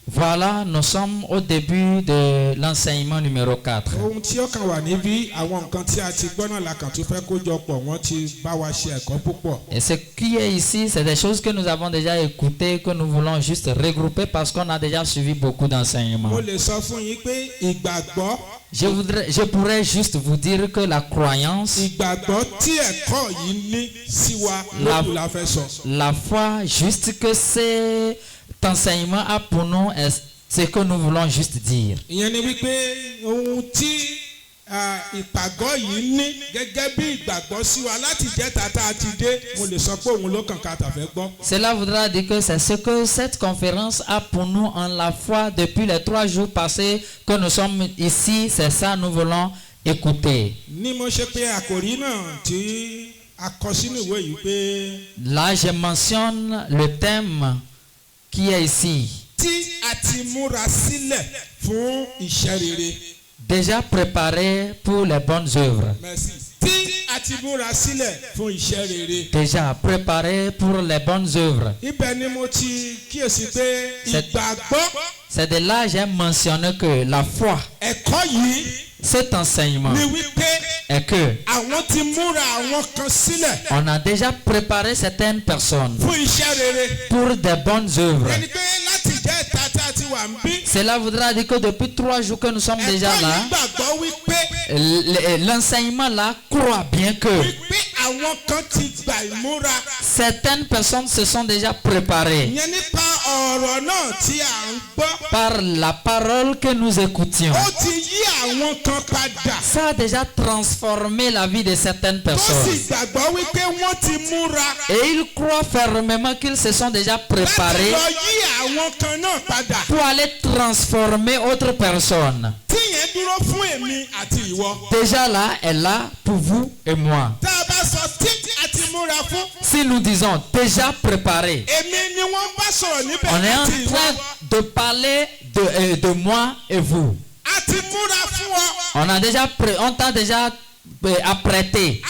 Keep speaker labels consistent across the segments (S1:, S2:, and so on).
S1: Voilà, nous sommes au début de l'enseignement numéro 4. Et ce qui est ici, c'est des choses que nous avons déjà écoutées, que nous voulons juste regrouper parce qu'on a déjà suivi beaucoup d'enseignements. Je pourrais juste vous dire que la croyance, la foi, juste que cet enseignement a pour nous est ce que nous voulons juste dire. Cela voudra dire que c'est ce que cette conférence a pour nous en la foi depuis les 3 jours passés que nous sommes ici. C'est ça nous voulons écouter. Là, je mentionne le thème qui est ici. Déjà préparé pour les bonnes œuvres. Déjà préparé pour les bonnes œuvres. C'est de là que j'ai mentionné que la foi, cet enseignement, est que on a déjà préparé certaines personnes pour des bonnes œuvres. Cela voudra dire que depuis 3 jours que nous sommes déjà là, l'enseignement là croit bien que certaines personnes se sont déjà préparées par la parole que nous écoutions. Ça a déjà transformé la vie de certaines personnes. Et ils croient fermement qu'ils se sont déjà préparés pour aller transformer autre personne. Déjà là, elle est là pour vous et moi. Si nous disons déjà préparé, on est en train de parler de moi et vous. On t'a déjà apprêté.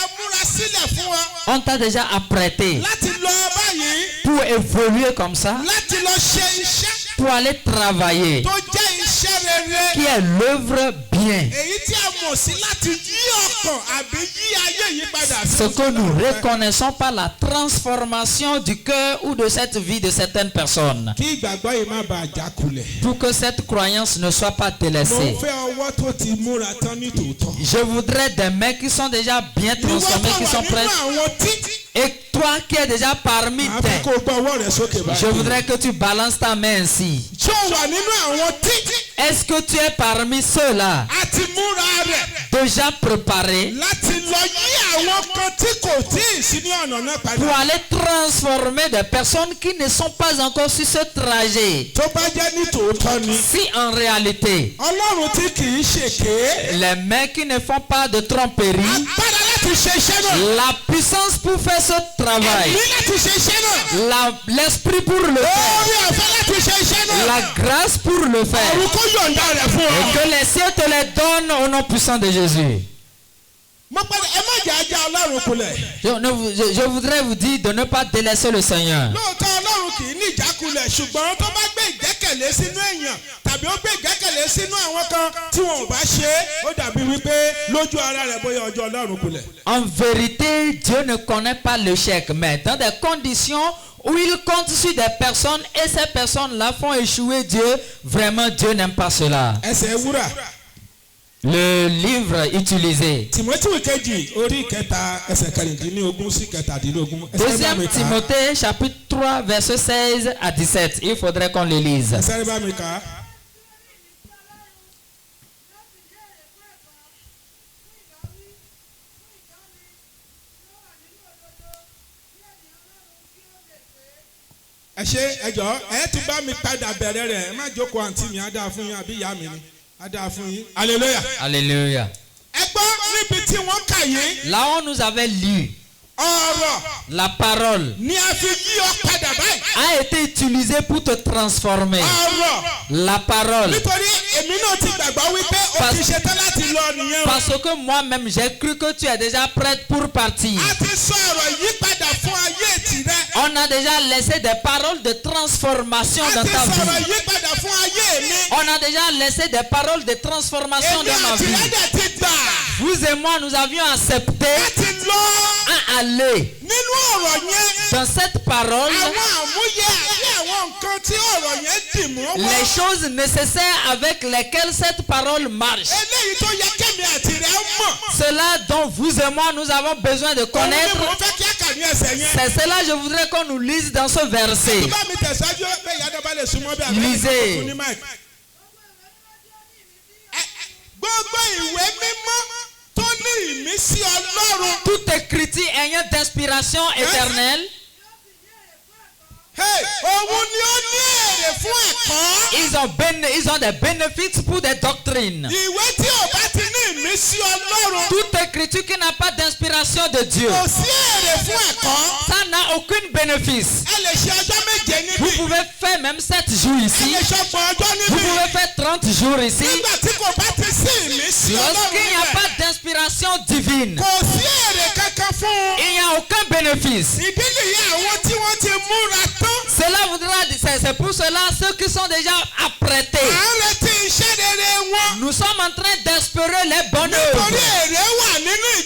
S1: On t'a déjà apprêté pour évoluer comme ça, pour aller travailler, qui est l'œuvre bien. Ce que nous reconnaissons par la transformation du cœur ou de cette vie de certaines personnes. Pour que cette croyance ne soit pas délaissée. Je voudrais des mains qui sont déjà bien transformées, qui sont prêtes. Et toi qui es déjà parmi je voudrais que tu balances ta main ainsi. Est-ce que tu es parmi ceux-là déjà préparés pour aller transformer des personnes qui ne sont pas encore sur ce trajet? Si en réalité les mains qui ne font pas de tromperie, la puissance pour faire ce travail, l'esprit pour le faire, la grâce pour le faire, et que les cieux te les donnent au nom puissant de Jésus. Je voudrais vous dire de ne pas délaisser le Seigneur. En vérité, Dieu ne connaît pas l'échec, mais dans des conditions où il compte sur des personnes et ces personnes-là font échouer Dieu, vraiment Dieu n'aime pas cela. Le livre utilisé. Deuxième Timothée, chapitre 3, verset 16 à 17. Il faudrait qu'on le lise. Alléluia. Alléluia. Là où nous avait lu, la parole a été utilisée pour te transformer. La parole. Parce que moi-même j'ai cru que tu es déjà prête pour partir. On a déjà laissé des paroles de transformation dans ta vie. On a déjà laissé des paroles de transformation dans ma vie. Vous et moi, nous avions accepté à aller dans cette parole les choses nécessaires avec lesquelles cette parole marche. Cela dont vous et moi, nous avons besoin de connaître. C'est cela que je voudrais qu'on nous lise dans ce verset. Lisez. Toute écriture ayant d'inspiration éternelle. Ils ont des bénéfices pour des doctrines. Toute écriture qui n'a pas d'inspiration de Dieu, ça n'a aucun bénéfice. Vous pouvez faire même 7 jours ici. Vous pouvez faire 30 jours ici. Lorsqu'il n'y a pas d'inspiration divine, il n'y a aucun bénéfice. Cela voudra dire, c'est pour cela ceux qui sont déjà apprêtés. Nous sommes en train d'espérer les bonnes œuvres.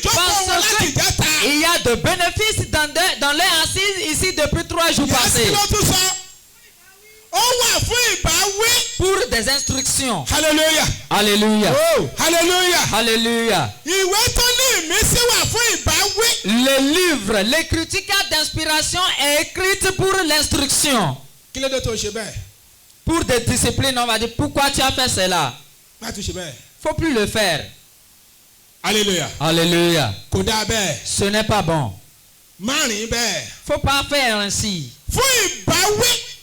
S1: Parce qu'il y a de bénéfices dans les assises ici depuis 3 jours passés. Pour des instructions. Alléluia. Alléluia.
S2: Oh, alléluia.
S1: Alléluia. Le livre, l'écriture d'inspiration est écrite pour l'instruction. Pour des disciplines, on va dire pourquoi tu as fait cela. Faut plus le faire.
S2: Alléluia.
S1: Alléluia. Ce n'est pas bon. Faut pas faire ainsi.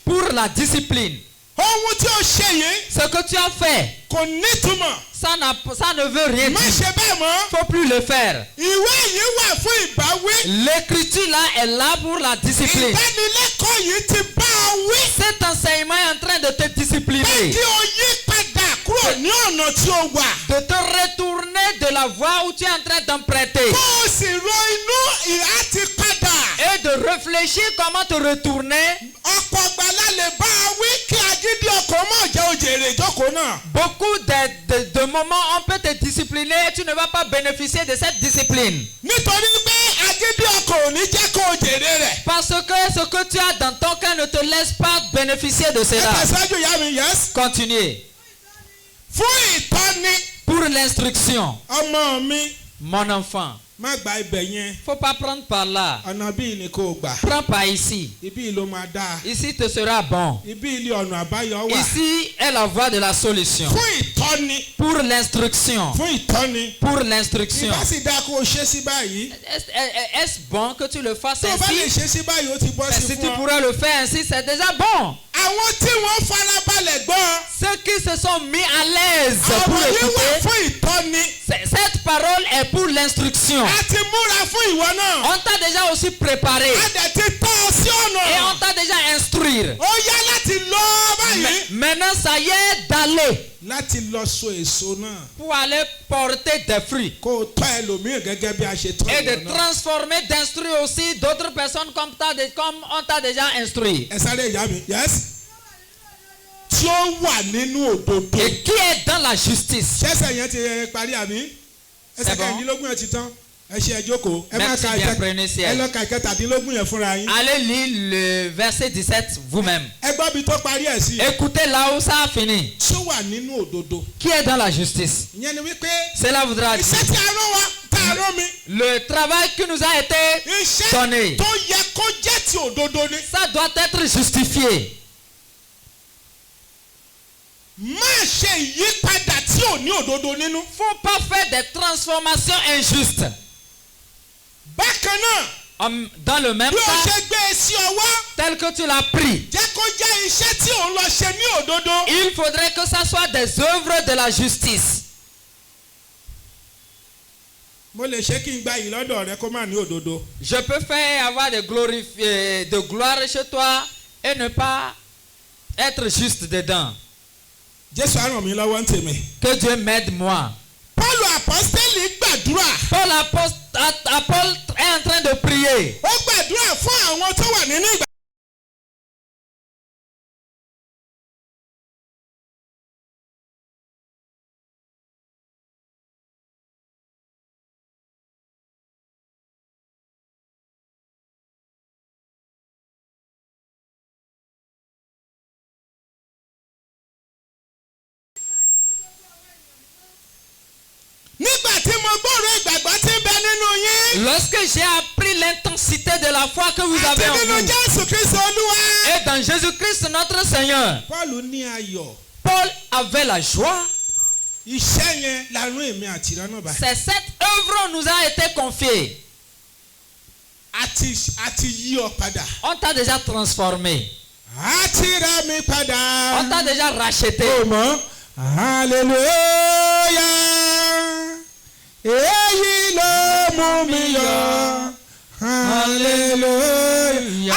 S1: Pour la discipline. Ce que tu as fait, ça ne veut rien dire. Faut plus le faire. L'écriture là est là pour la discipline. Cet enseignement est en train de te discipliner. De te retourner de la voie où tu es en train d'emprunter. Et de réfléchir comment te retourner. Beaucoup de moments on peut te discipliner et tu ne vas pas bénéficier de cette discipline. Parce que ce que tu as dans ton cœur ne te laisse pas bénéficier de cela. Continuez. Pour l'instruction. Mon enfant. Faut pas prendre par là. Prends par ici. Ici te sera bon. Ici est la voie de la solution. Pour l'instruction. Pour l'instruction. Est-ce bon que tu le fasses ainsi? Si tu pourrais le faire ainsi, c'est déjà bon. Ceux qui se sont mis à l'aise pour écouter, cette parole est pour l'instruction. On t'a déjà aussi préparé. Et on t'a déjà instruit. Maintenant, ça y est d'aller. Pour aller porter des fruits. Et de transformer, d'instruire aussi d'autres personnes comme on t'a déjà instruit. Et qui est dans la justice? C'est bon. Merci bien, prenez siège. Allez lire le verset 17 vous-même. Écoutez là où ça a fini. Qui est dans la justice? Cela voudra dire le travail qui nous a été donné. Ça doit être justifié. Faut pas faire des transformations injustes. Dans le même temps, tel que tu l'as pris, il faudrait que ça soit des œuvres de la justice. Je peux faire avoir de gloire chez toi et ne pas être juste dedans. Que Dieu m'aide moi.
S2: gbàdúrà.
S1: Paul est en train de prier.
S2: Ó gbàdúrà fún àwọn tó wà nínú ìgbà.
S1: Lorsque j'ai appris l'intensité de la foi que vous avez en vous, et dans Jésus-Christ notre Seigneur, Paul avait la joie. C'est cette œuvre nous a été confiée. On t'a déjà transformé. On t'a déjà racheté.
S2: Alléluia. Alléluia.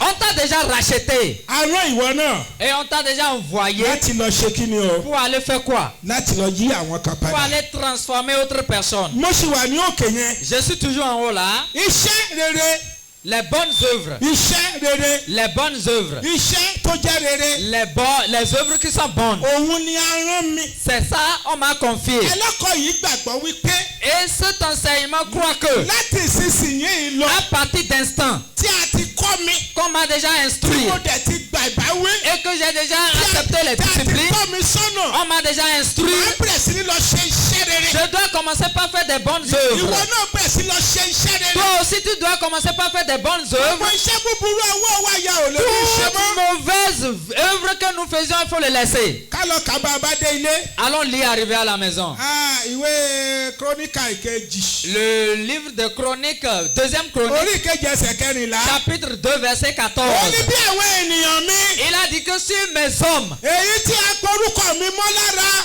S1: On t'a déjà racheté. Et on t'a déjà envoyé pour aller faire quoi? Pour aller transformer autre personne. Je suis toujours en haut là. Les bonnes œuvres. Les bonnes œuvres. Les œuvres qui sont bonnes. C'est ça, on m'a confié. Et cet enseignement croit que à partir d'instant qu'on m'a déjà instruit et que j'ai déjà accepté les disciplines, on m'a déjà instruit. Je dois commencer par faire des bonnes œuvres. Toi aussi tu dois commencer par faire des bonnes œuvres. Toutes mauvaises œuvres que nous faisions, il faut les laisser. Allons lire arriver à la maison. Le livre de Chroniques, deuxième Chronique, chapitre 2, verset 14. Il a dit que si mes hommes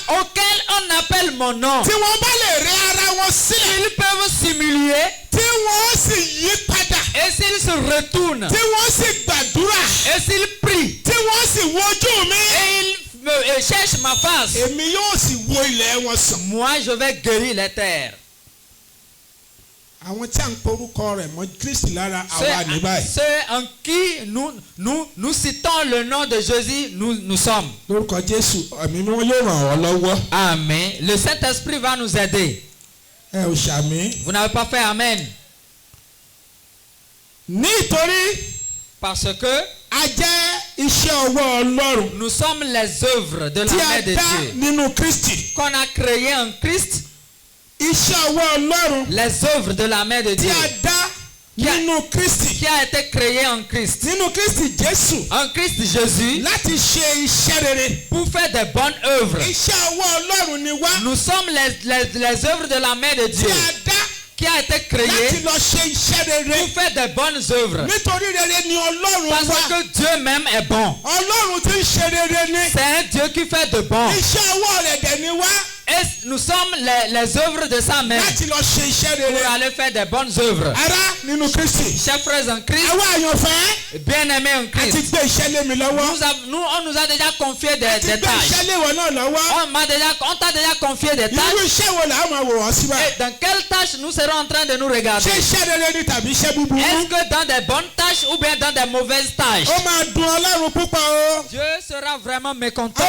S1: auxquels on appelle mon nom, ils peuvent simuler, et s'ils se retournent, et s'ils prient, et ils cherchent ma face, moi je vais guérir les terres. Ceux en qui nous citons le nom de Jésus, nous sommes. Amen. Le Saint-Esprit va nous aider. Vous n'avez pas fait Amen. Parce que nous sommes les œuvres de la main de Dieu qu'on a créées en Christ. Les œuvres de la main de Dieu qui a été créé en Christ. En Christ Jésus. Pour faire des bonnes œuvres. Nous sommes les œuvres de la main de Dieu qui a été créé pour faire des bonnes œuvres. Parce que Dieu même est bon. C'est un Dieu qui fait de bon. Et nous sommes les œuvres de sa main pour aller faire des bonnes œuvres. Chers frères en Christ, bien-aimés en Christ, on nous a déjà confié des tâches. On t'a déjà confié des tâches. Et dans quelles tâches nous serons en train de nous regarder? Est-ce que dans des bonnes tâches ou bien dans des mauvaises tâches? Dieu sera vraiment mécontent.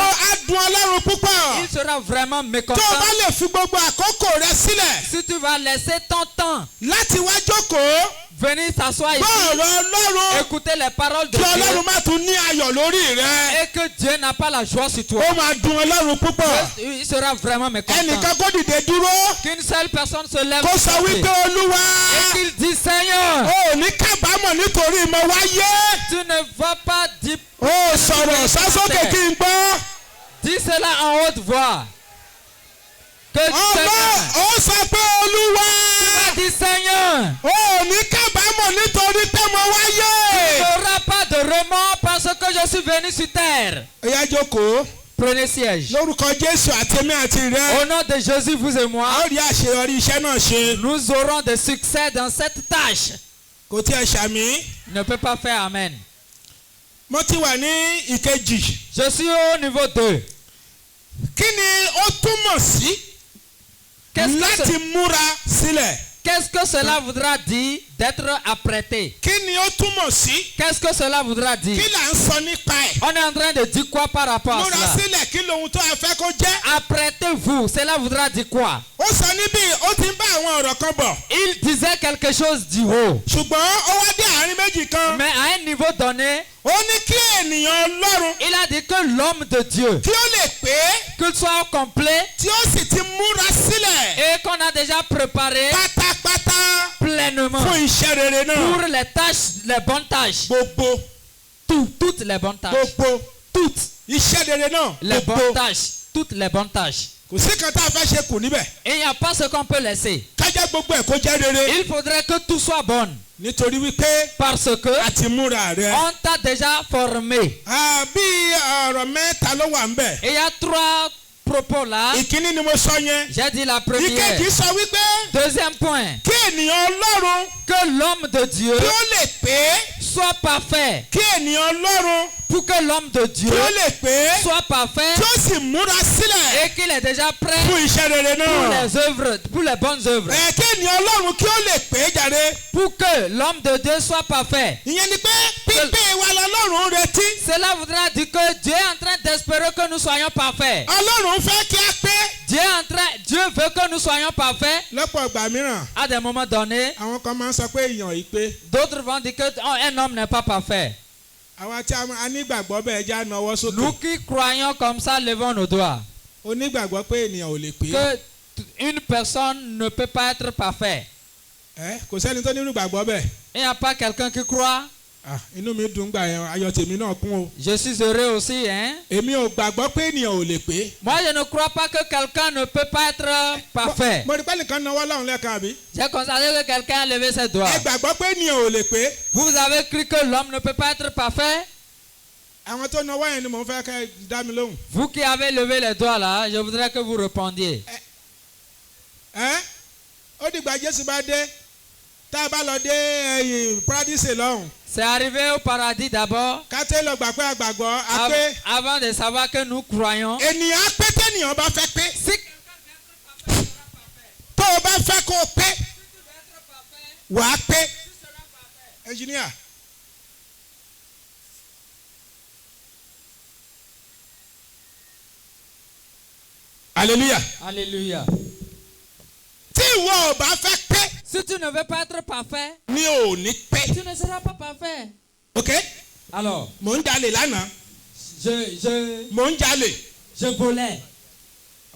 S1: Il sera vraiment mécontent. Si tu vas laisser ton temps venir s'asseoir ici, écouter les paroles de Dieu, et que Dieu n'a pas la joie sur toi, il sera vraiment mécontent. Qu'une seule personne se lève et qu'il dit: Seigneur, tu ne vas pas dire. Dis cela en haute voix. Que tu m'as dit: Seigneur, il n'y aura pas de remords parce que je suis venu sur terre. Prenez siège. Au nom de Jésus, vous et moi, nous aurons des succès dans cette tâche. Ne peut pas faire Amen. Je suis au niveau 2.
S2: láti múra sílẹ̀.
S1: Qu'est-ce que cela voudra dire d'être apprêté?
S2: Kí ni ó túmọ̀ sí?
S1: Qu'est-ce que cela voudra dire?
S2: Kí là ń sọ nípa ẹ̀?
S1: On est en train de dire quoi par rapport à
S2: Múra
S1: cela?
S2: sílẹ̀ kí lohun tó a fẹ́ kó jẹ́?
S1: Apprêtez-vous, cela voudra dire quoi?
S2: Ó sọ níbí ó ti ń bá àwọn ọ̀rọ̀ kan bọ̀.
S1: Il disait quelque chose du haut.
S2: Ṣùgbọ́n ó wá dé àárín méjì kan.
S1: Mais à un niveau donné,
S2: Ó ní kí ènìyàn Ọlọ́run
S1: il a dit que l'homme de Dieu,
S2: kí ó lè pé
S1: qu'il soit complet
S2: tí ó sì ti múra sílẹ̀
S1: et qu'on a déjà préparé
S2: pátápátá
S1: pleinement
S2: fún iṣẹ́ rere
S1: pour
S2: náà.
S1: les tâches, les bonnes tâches.
S2: Gbogbo
S1: Toutes les bonnes tâches.
S2: gbogbo
S1: Toutes
S2: iṣẹ́ rere náà.
S1: les bonnes tâches. Toutes les bonnes tâches.
S2: Kò sí kan tá a fẹ́ ṣe kù níbẹ̀.
S1: Et il n'y a pas ce qu'on peut laisser.
S2: Kájá gbogbo ẹ̀ kó jẹ́ rere.
S1: Il faudrait que tout soit bon.
S2: Nítorí wípé
S1: Parce que
S2: a ti múra rẹ̀.
S1: on t'a déjà formé.
S2: Bí ọ̀rọ̀ mẹ́ta ló wà ń bẹ̀.
S1: Et il y a 3 propos là.
S2: Ìkíní ni mo sọ yẹn.
S1: J'ai dit la première.
S2: Ìkejì sọ wípé
S1: Deuxième point.
S2: kí ènìyàn Ọlọ́run
S1: Que l'homme de Dieu
S2: kí ó lè pé.
S1: soit parfait.
S2: Kí ènìyàn Ọlọ́run
S1: Pour que l'homme de Dieu
S2: kí ó lè pé.
S1: soit parfait
S2: Tí ó sì múra sílẹ̀
S1: et qu'il est déjà prêt
S2: fún iṣẹ́ rere
S1: pour
S2: náà.
S1: les œuvres, pour les bonnes œuvres.
S2: Kí ènìyàn Ọlọ́run kí ó lè pé jàre.
S1: Pour que l'homme de Dieu soit parfait.
S2: Ìyẹn ni pé pípé wa lọ́lọ́run retí.
S1: Cela voudra dire que Dieu est en train d'espérer que nous soyons parfaits.
S2: Ọlọ́run fẹ́ kí a pé.
S1: Dieu veut que nous soyons parfaits.
S2: Lọ́pọ̀ ìgbà mìíràn.
S1: À des moments donnés,
S2: Àwọn kan máa ń sọ pé èèyàn yìí pé.
S1: d'autres vont dire qu'un homme n'est pas parfait.
S2: Àwa tí a nígbàgbọ́ bẹ́ẹ̀ já nawọ́ sókè.
S1: Nous qui croyons comme ça, levons nos doigts.
S2: Onígbàgbọ́ pé ènìyàn ò lè pé.
S1: Que une personne ne peut pas être parfait.
S2: Kò sẹ́ni tó nínú ìgbàgbọ́ bẹ́ẹ̀.
S1: Il n'y a pas quelqu'un qui croit.
S2: Inú mi dùn gbà yẹn ayọ̀ tèmi náà kún o.
S1: Je suis heureux aussi, hein.
S2: Èmi ò gbàgbọ́ pé ènìyàn ò lè pé.
S1: Moi, je ne crois pas que quelqu'un ne peut pas être parfait.
S2: Mo rí pé nìkan náwó láwọn lẹ́ẹ̀kan àbí.
S1: J'ai constaté que quelqu'un a levé ses doigts.
S2: Ẹ gbàgbọ́ pé ènìyàn ò lè pé.
S1: Vous avez cru que l'homme ne peut pas être parfait?
S2: Àwọn tó náwó yẹn ni mò ń fẹ́ kẹ́ dá mi lóhùn.
S1: Vous qui avez levé les doigts là, je voudrais que vous répondiez.
S2: Ó dìgbà Jésù bá dé tá a bá lọ dé paradise lọ́hùn.
S1: C'est arrivé au paradis d'abord.
S2: Ká tó lọ gbà pé àgbàgbọ́ a pé.
S1: Avant de savoir que nous croyons.
S2: Ènìyàn á pé tẹ́nìyàn bá fẹ́ pé.
S1: Si
S2: Tó o bá fẹ́ kó o pé wàá pé. Engineer. Alléluia.
S1: Alléluia.
S2: Tí ìwọ ò bá fẹ́ pé.
S1: Si tu ne veux pas être parfait,
S2: Ni ò ní pé.
S1: tu ne seras pas parfait.
S2: Ok?
S1: Alors,
S2: Mò ń jalè lánàá. Mò ń jalè.
S1: je volais.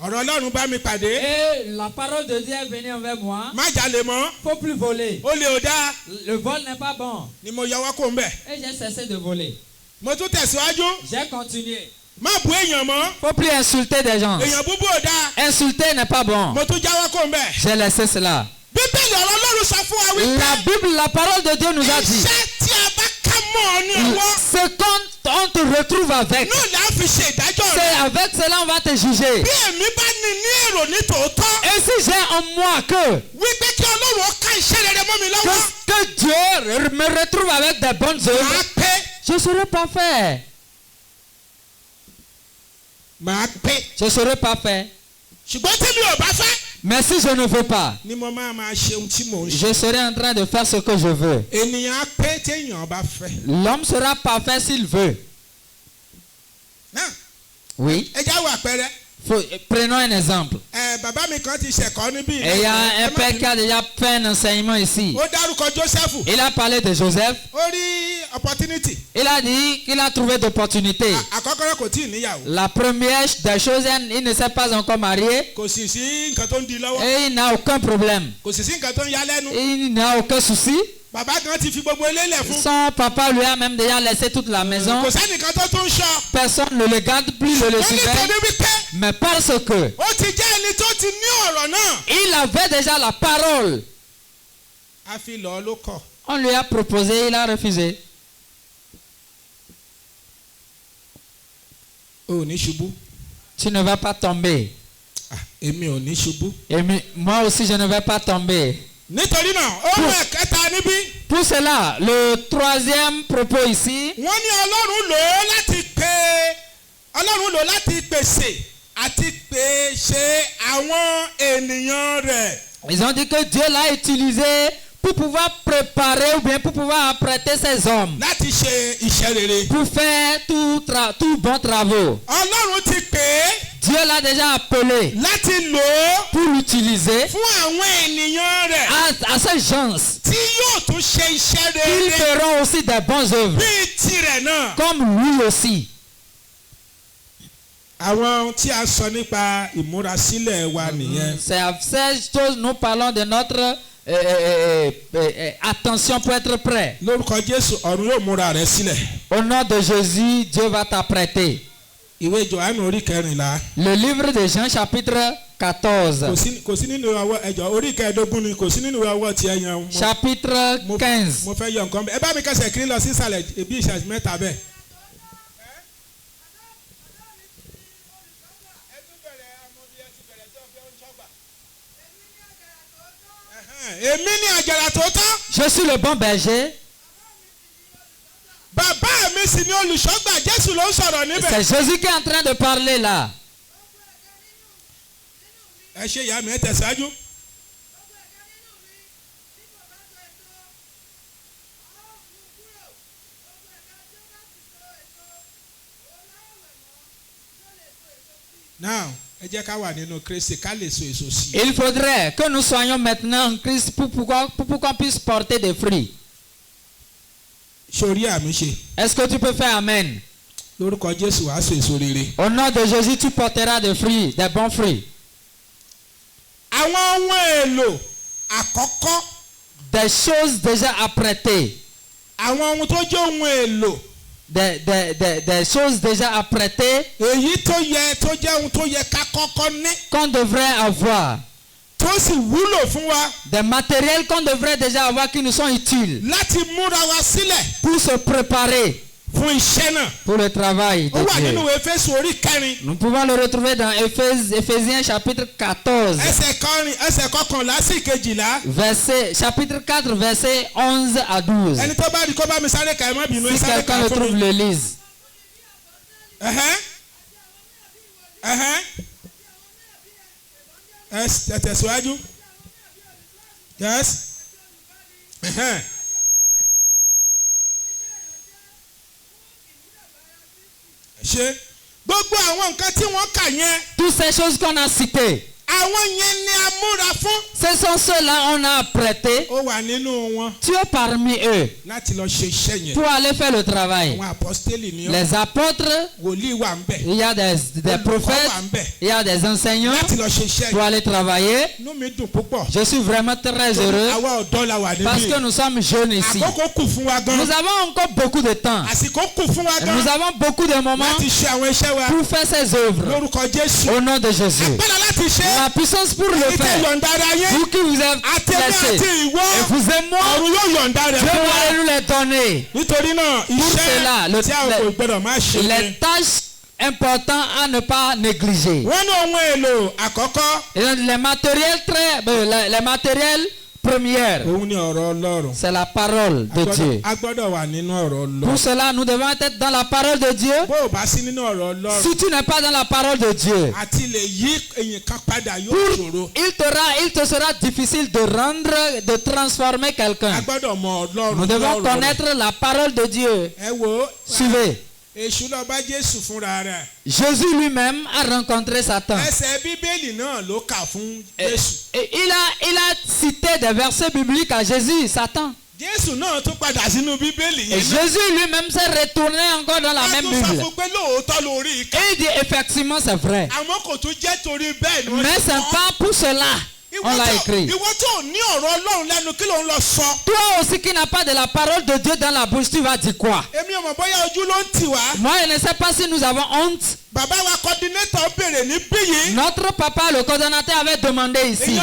S2: Ọ̀rọ̀ Ọlọ́run bá mi pàdé.
S1: Et la parole de Dieu est venue envers moi.
S2: Má jalè mọ́.
S1: Faut plus voler.
S2: Olè ò dáa.
S1: Le vol n'est pas bon.
S2: Ni mo yọwọ́ kó ń bẹ̀.
S1: Et j'ai cessé de voler.
S2: Mo tún tẹ̀síwájú.
S1: J'ai continué.
S2: Má bu èèyàn mọ́.
S1: Faut plus insulter des gens.
S2: Èèyàn búbú ò dáa.
S1: Insulter n'est pas bon.
S2: Mo tún jáwọ́ kó ń bẹ̀.
S1: J'ai laissé cela.
S2: Bíbélì ọ̀rọ̀ Ọlọ́run sọ fún wa wípé.
S1: La Bible, la parole de Dieu nous a dit.
S2: Iṣẹ́ tí a bá ká mọ́ ọ ní ọwọ́.
S1: Ce qu'on te retrouve avec,
S2: Náà là á fi ṣe ìdájọ́
S1: c'est
S2: rẹ̀.
S1: avec cela on va te juger.
S2: Bí èmi bá ní èrò ní tòótọ́.
S1: Et si j'ai en moi
S2: Wípé kí Ọlọ́run ó ká iṣẹ́ rere mọ́ mi lọ́wọ́.
S1: que Dieu me retrouve avec des bonnes œuvres,
S2: Màá pé.
S1: je serai parfait.
S2: Màá pé.
S1: Je serai parfait.
S2: Ṣùgbọ́n tí mi ò bá fẹ́.
S1: Mais si je ne veux pas,
S2: Ni mo máa ṣe ohun tí mò ń ṣe.
S1: je serai en train de faire ce que je veux.
S2: Ènìyàn á pé téèyàn bá fẹ́.
S1: L'homme sera parfait s'il veut.
S2: Náà.
S1: Oui.
S2: Ẹ jáwọ́ àpẹẹrẹ.
S1: Prenons un exemple.
S2: Bàbá mi kan ti ṣẹ̀kọ́ níbí.
S1: Et il y a un père qui a déjà fait un enseignement ici.
S2: Ó dárúkọ Joseph.
S1: Il a parlé de Joseph.
S2: Ó rí opportunity.
S1: Il a dit qu'il a trouvé d'opportunités.
S2: Àkọ́kọ́ rẹ̀ kò tí ì níyàwó.
S1: La première des choses, il ne s'est pas encore marié.
S2: Kò sì sí nǹkan tó ń di lọ́wọ́.
S1: Et il n'a aucun problème.
S2: Kò sì sí nǹkan tó ń yá lẹ́nu.
S1: Il n'a aucun souci.
S2: Bàbá kan ti fi gbogbo ilé lẹ̀ fún.
S1: Son papa lui a même déjà laissé toute la maison.
S2: Kò sẹ́nìkan tó tún ṣọ́.
S1: Personne ne le garde plus, ne le
S2: Ó ní
S1: surveille.
S2: torí wípé.
S1: Mais parce que
S2: Ó ti jẹ́ ẹni tó ti ní ọ̀rọ̀ náà.
S1: il avait déjà la parole,
S2: A fi lọ ló kọ̀.
S1: on lui a proposé, il a refusé.
S2: O ò ní ṣubú.
S1: Tu ne vas pas tomber.
S2: Èmi ò ní ṣubú.
S1: Et moi aussi, je ne vais pas tomber.
S2: Nítorí náà, ó mú ẹ̀kẹta níbí.
S1: Pour cela, le troisième propos ici,
S2: Wọ́n ní Ọlọ́run lò ó láti pè. Ọlọ́run lò ó láti pèsè
S1: Ils ont dit que Dieu l'a utilisé pour pouvoir préparer ou bien pour pouvoir apprêter ses hommes. Pour faire tout bon travaux. Dieu l'a déjà appelé pour l'utiliser à ces gens qui feront aussi des bonnes œuvres comme lui aussi. C'est à ces choses nous parlons de notre attention pour être prêt. Au nom de Jésus, Dieu va t'apprêter. Le livre de Jean chapitre 14. Chapitre 15. Je suis le bon berger. C'est Jésus qui est en train de parler là. Il faudrait que nous soyons maintenant en Christ pour qu'on puisse porter des fruits. Est-ce que tu peux faire amen? Au nom de Jésus, tu porteras des fruits, des bons fruits. Des choses déjà apprêtées. Des choses déjà apprêtées qu'on devrait avoir. Des matériels qu'on devrait déjà avoir qui nous sont utiles pour se préparer pour le travail de Dieu. Nous pouvons le retrouver dans Éphésiens chapitre 14. Chapitre 4, versets 11 à 12. Si quelqu'un le trouve, le lise.
S2: Yes.
S1: Toutes ces choses qu'on a citées, ce sont ceux-là qu'on a apprêtés. Tu es parmi eux pour aller faire le travail. Les apôtres, il y a des prophètes, il y a des enseignants pour aller travailler. Je suis vraiment très heureux parce que nous sommes jeunes ici. Nous avons encore beaucoup de temps. Nous avons beaucoup de moments pour faire ces œuvres. Au nom de Jésus. La puissance pour le faire. Vous qui vous êtes laissés, et vous et moi, Dieu va nous les donner. Pour cela, les tâches importantes à ne pas négliger. Les matériels première, c'est la parole de Dieu. Pour cela, nous devons être dans la parole de Dieu. Si tu n'es pas dans la parole de Dieu, il te sera difficile de transformer quelqu'un. Nous devons connaître la parole de Dieu. Suivez. Jésus lui-même a rencontré Satan. Et il a cité des versets bibliques à Jésus, Satan. Et Jésus lui-même s'est retourné encore dans la même Bible. Et il dit effectivement c'est vrai. Mais c'est pas pour cela. On l'a écrit. Toi aussi qui n'as pas de la parole de Dieu dans la bouche, tu vas dire quoi? Moi, je ne sais pas si nous avons honte. Notre papa, le coordonnateur, avait demandé ici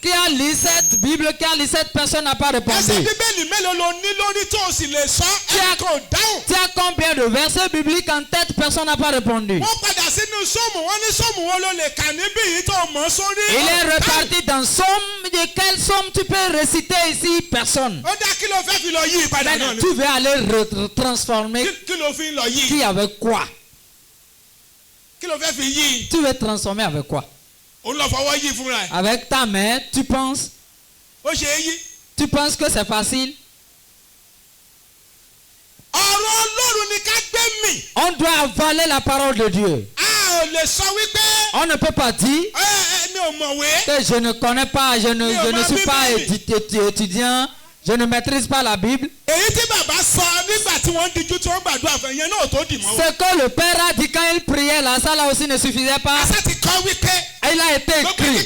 S1: qui a lu cette Bible, qui a lu cette personne n'a pas répondu. Tu as combien de versets bibliques en tête? Personne n'a pas répondu. Il est reparti dans Somme. De quel somme tu peux réciter ici? Personne. Tu veux aller transformer qui avec quoi? Tu veux transformer avec quoi? Avec ta main, tu penses? Tu penses que c'est facile? On doit avaler la parole de Dieu. On ne peut pas dire que je ne connais pas, je ne suis pas étudiant, je ne maîtrise pas la Bible. Ce que le Père a dit quand il priait, là, ça là aussi ne suffisait pas. Il a été écrit.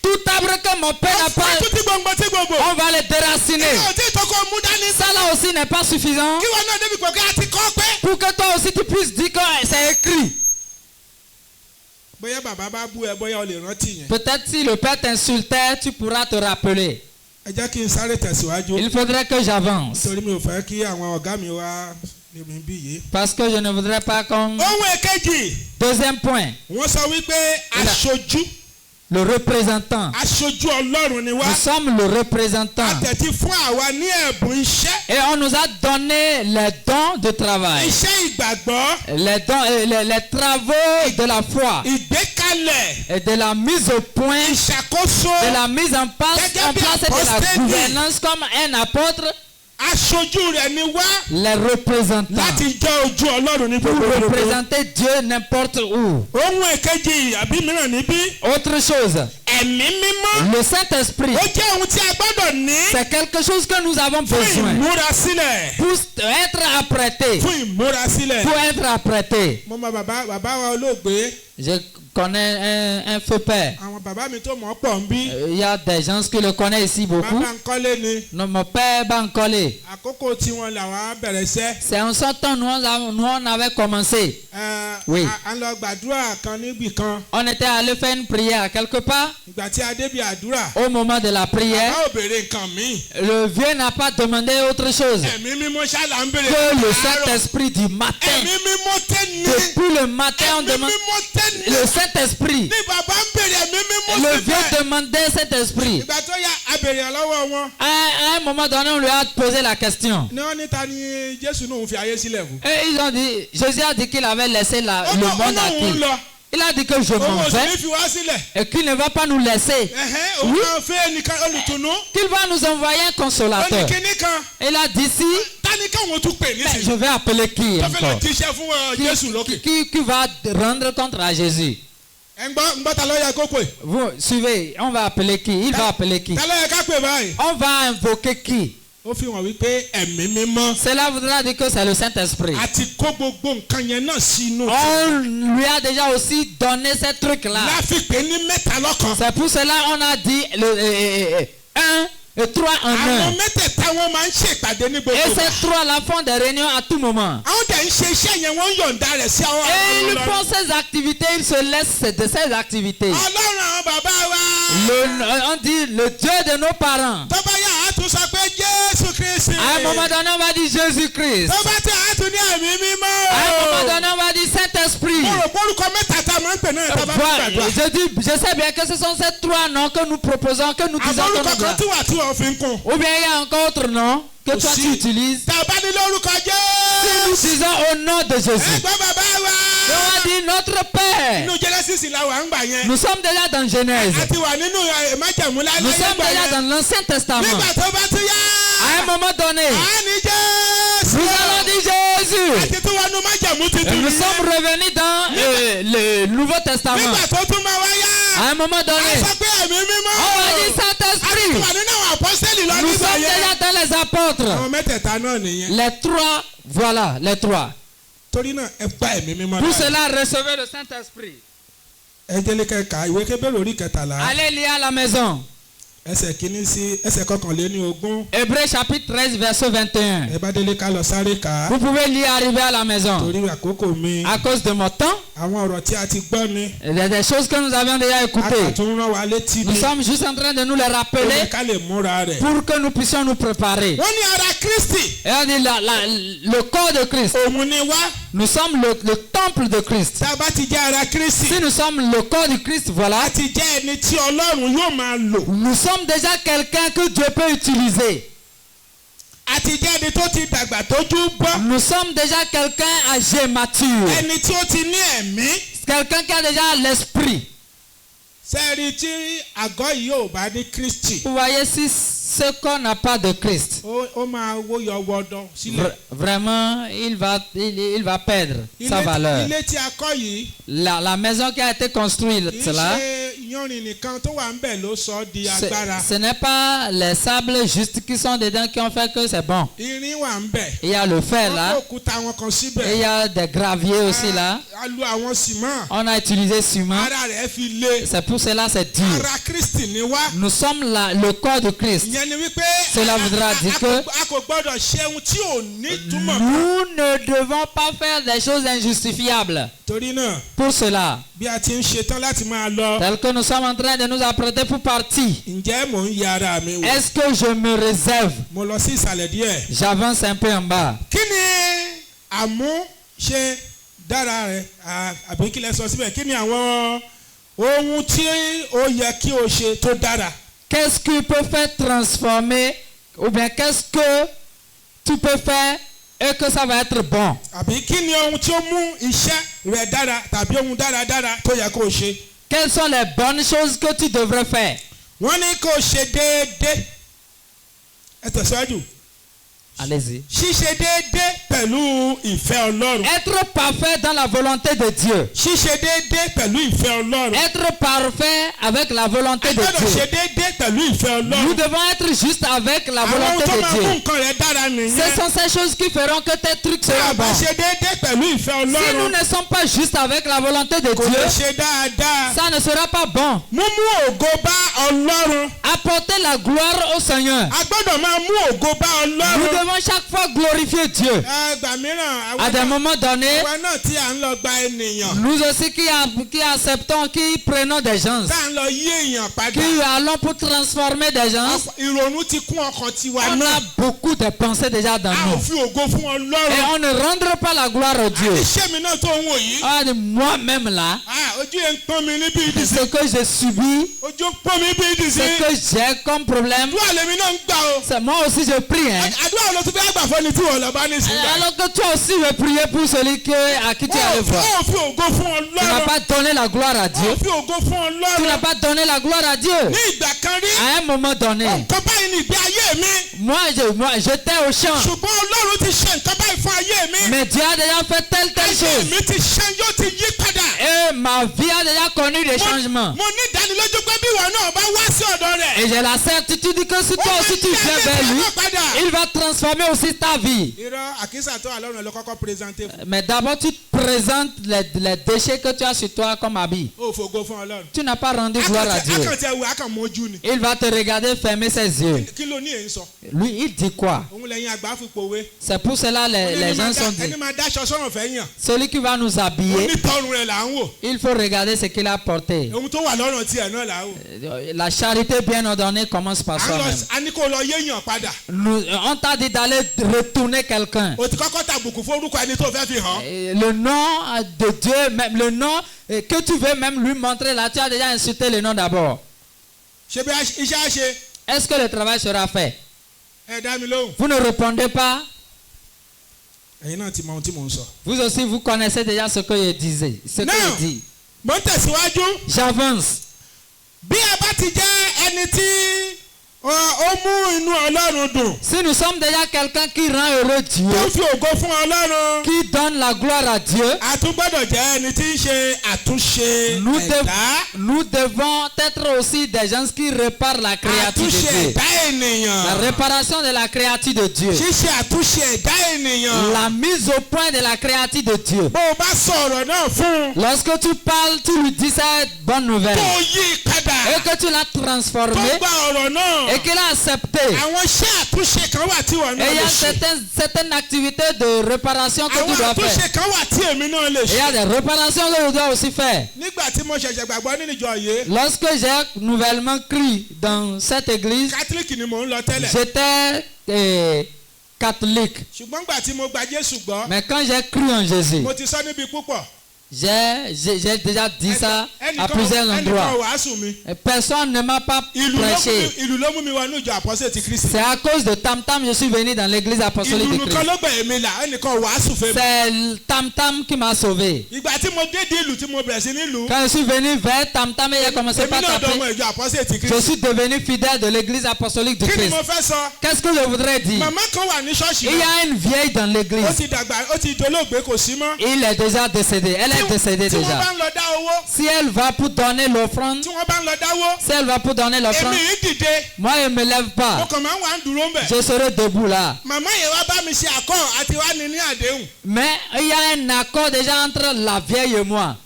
S1: Tout arbre que mon Père n'a pas, on va le déraciner. Ça là aussi n'est pas suffisant. Pour que toi aussi tu puisses dire que c'est écrit. Peut-être si le Père t'insultait, tu pourras te rappeler. Il faudrait que j'avance. Parce que je ne voudrais pas comme... Deuxième point. Le représentant. Nous sommes le représentant. Et on nous a donné les dons de travail. Les travaux de la foi. Et de la mise au point. De la mise en place et de la gouvernance comme un apôtre. Les représentants pour représenter Dieu n'importe où. Autre chose, le Saint-Esprit, c'est quelque chose que nous avons besoin pour être apprêté. Je connais un feu père. Il y a des gens qui le connaissent ici beaucoup. Non, mon père Bankole. C'est en ce temps nous on avait commencé. Oui. On était allé faire une prière quelque part. Au moment de la prière, le vieux n'a pas demandé autre chose que le Saint-Esprit du matin. Depuis le matin, on demande le Saint-Esprit. Le vieux demandait cet esprit. À un moment donné, on lui a posé la question. Et ils ont dit, Jésus a dit qu'il avait laissé le monde à qui? Il a dit que je m'en vais et qu'il ne va pas nous laisser. Oui. Qu'il va nous envoyer un consolateur. Il a dit si. Je vais appeler qui encore? Qui va rendre compte à Jésus? Vous suivez, on va appeler qui? Il va appeler qui? On va invoquer qui? Cela voudra dire que c'est le Saint-Esprit. On lui a déjà aussi donné ces trucs-là. C'est pour cela qu'on a dit et 3 en 1. Et ces 3-là font des réunions à tout moment. Et ils font ces activités, ils se laissent de ces activités. On dit le Dieu de nos parents. À un moment donné, on va dire Jésus-Christ. À un moment donné, on va dire Saint-Esprit. Je sais bien que ce sont ces 3 noms que nous proposons, que nous disons que nous doit. Ou bien il y a encore autre nom que toi tu utilises. Si nous disons au nom de Jésus, on va dire notre Père. Nous sommes déjà dans Genèse. Nous sommes déjà dans l'Ancien Testament. À un moment donné, nous allons dire Jésus. Et nous sommes revenus dans le Nouveau Testament. À un moment donné, on va dire Saint-Esprit. Nous sommes déjà dans les apôtres. Les 3, voilà, les 3. Pour cela, recevez le Saint-Esprit. Allez lire à la maison. Hébreux chapitre 13 verset 21. Vous pouvez lire arriver à la maison. À cause de mon temps, il y a des choses que nous avions déjà écoutées. Nous sommes juste en train de nous les rappeler pour que nous puissions nous préparer. Et on dit le corps de Christ. Nous sommes le temple de Christ. Si nous sommes le corps de Christ, voilà. Nous sommes déjà quelqu'un que Dieu peut utiliser. Nous sommes déjà quelqu'un âgé, mature. Quelqu'un qui a déjà l'esprit. Vous voyez, si ce qu'on n'a pas de Christ, vraiment, il va perdre sa valeur. La maison qui a été construite, là, ce n'est pas les sables justes qui sont dedans qui ont fait que c'est bon. Il y a le fer là, et il y a des graviers aussi là. On a utilisé ciment. C'est pour cela c'est dur. Nous sommes là, le corps de Christ. Cela voudra dire que nous ne devons pas faire des choses injustifiables. Pour cela, tel que nous sommes en train de nous apprêter pour partir, est-ce que je me réserve? J'avance un peu en bas. Qu'est-ce qui peut faire transformer, ou bien qu'est-ce que tu peux faire et que ça va être bon? Quelles sont les bonnes choses que tu devrais faire? Allez-y. Être parfait dans la volonté de Dieu. Être parfait avec la volonté de Dieu. Nous devons être juste avec la volonté de Dieu. Ce sont ces choses qui feront que tes trucs seront bons. Si nous ne sommes pas juste avec la volonté de Dieu, ça ne sera pas bon. Apporter la gloire au Seigneur. Nous devons chaque fois glorifier Dieu. À des moments donnés, nous aussi qui acceptons, qui prenons des gens, qui allons pour transformer des gens, on a beaucoup de pensées déjà dans nous. Et on ne rendra pas la gloire à Dieu. Moi-même là, ce que j'ai subi, ce que j'ai comme problème, c'est moi aussi je prie. Alors que toi aussi veux prier pour celui à qui tu allais voir. Tu n'as pas donné la gloire à Dieu. Tu n'as pas donné la gloire à Dieu. À un moment donné, moi j'étais au champ. Mais Dieu a déjà fait telle chose. Et ma vie a déjà connu des changements. Et j'ai la certitude que si toi aussi tu viens vers lui, il va transformer aussi ta vie. Mais d'abord tu présentes les déchets que tu as sur toi comme habit. Tu n'as pas rendu gloire à Dieu. Il va te regarder fermer ses yeux. Lui il dit quoi? C'est pour cela les gens sont dit, celui qui va nous habiller, il faut regarder ce qu'il a porté. La charité bien ordonnée commence par soi-même. On t'a dit d'aller retourner quelqu'un. Le nom de Dieu, même le nom que tu veux même lui montrer là, tu as déjà insulté le nom d'abord. Est-ce que le travail sera fait? Vous ne répondez pas. Vous aussi, vous connaissez déjà ce que je disais. Ce que je dis. J'avance. Si nous sommes déjà quelqu'un qui rend heureux Dieu, qui donne la gloire à Dieu, nous devons être aussi des gens qui réparent la créature de Dieu. La réparation de la créature de Dieu. La mise au point de la créature de Dieu. Lorsque tu parles, tu lui dis cette bonne nouvelle. Et que tu l'as transformé. Et qu'il a accepté. Et il y a certaines activités de réparation que tu dois faire. Et il y a des réparations que tu dois aussi faire. Lorsque j'ai nouvellement cru dans cette église, j'étais catholique. Mais quand j'ai cru en Jésus, J'ai déjà dit ça à plusieurs endroits. Personne ne m'a pas prêché. C'est à cause de Tam-Tam que je suis venu dans l'église apostolique de Christ. C'est Tam-Tam qui m'a sauvé. Quand je suis venu vers Tam-Tam et il a commencé par taper, je suis devenu fidèle de l'église apostolique de Christ. Qu'est-ce que je voudrais dire? Il y a une vieille dans l'église. Il est déjà décédé. Elle est décédée déjà. Si elle va pour donner l'offrande, moi je ne me lève pas. Je serai debout là. Mais il y a un accord déjà entre la vieille et moi.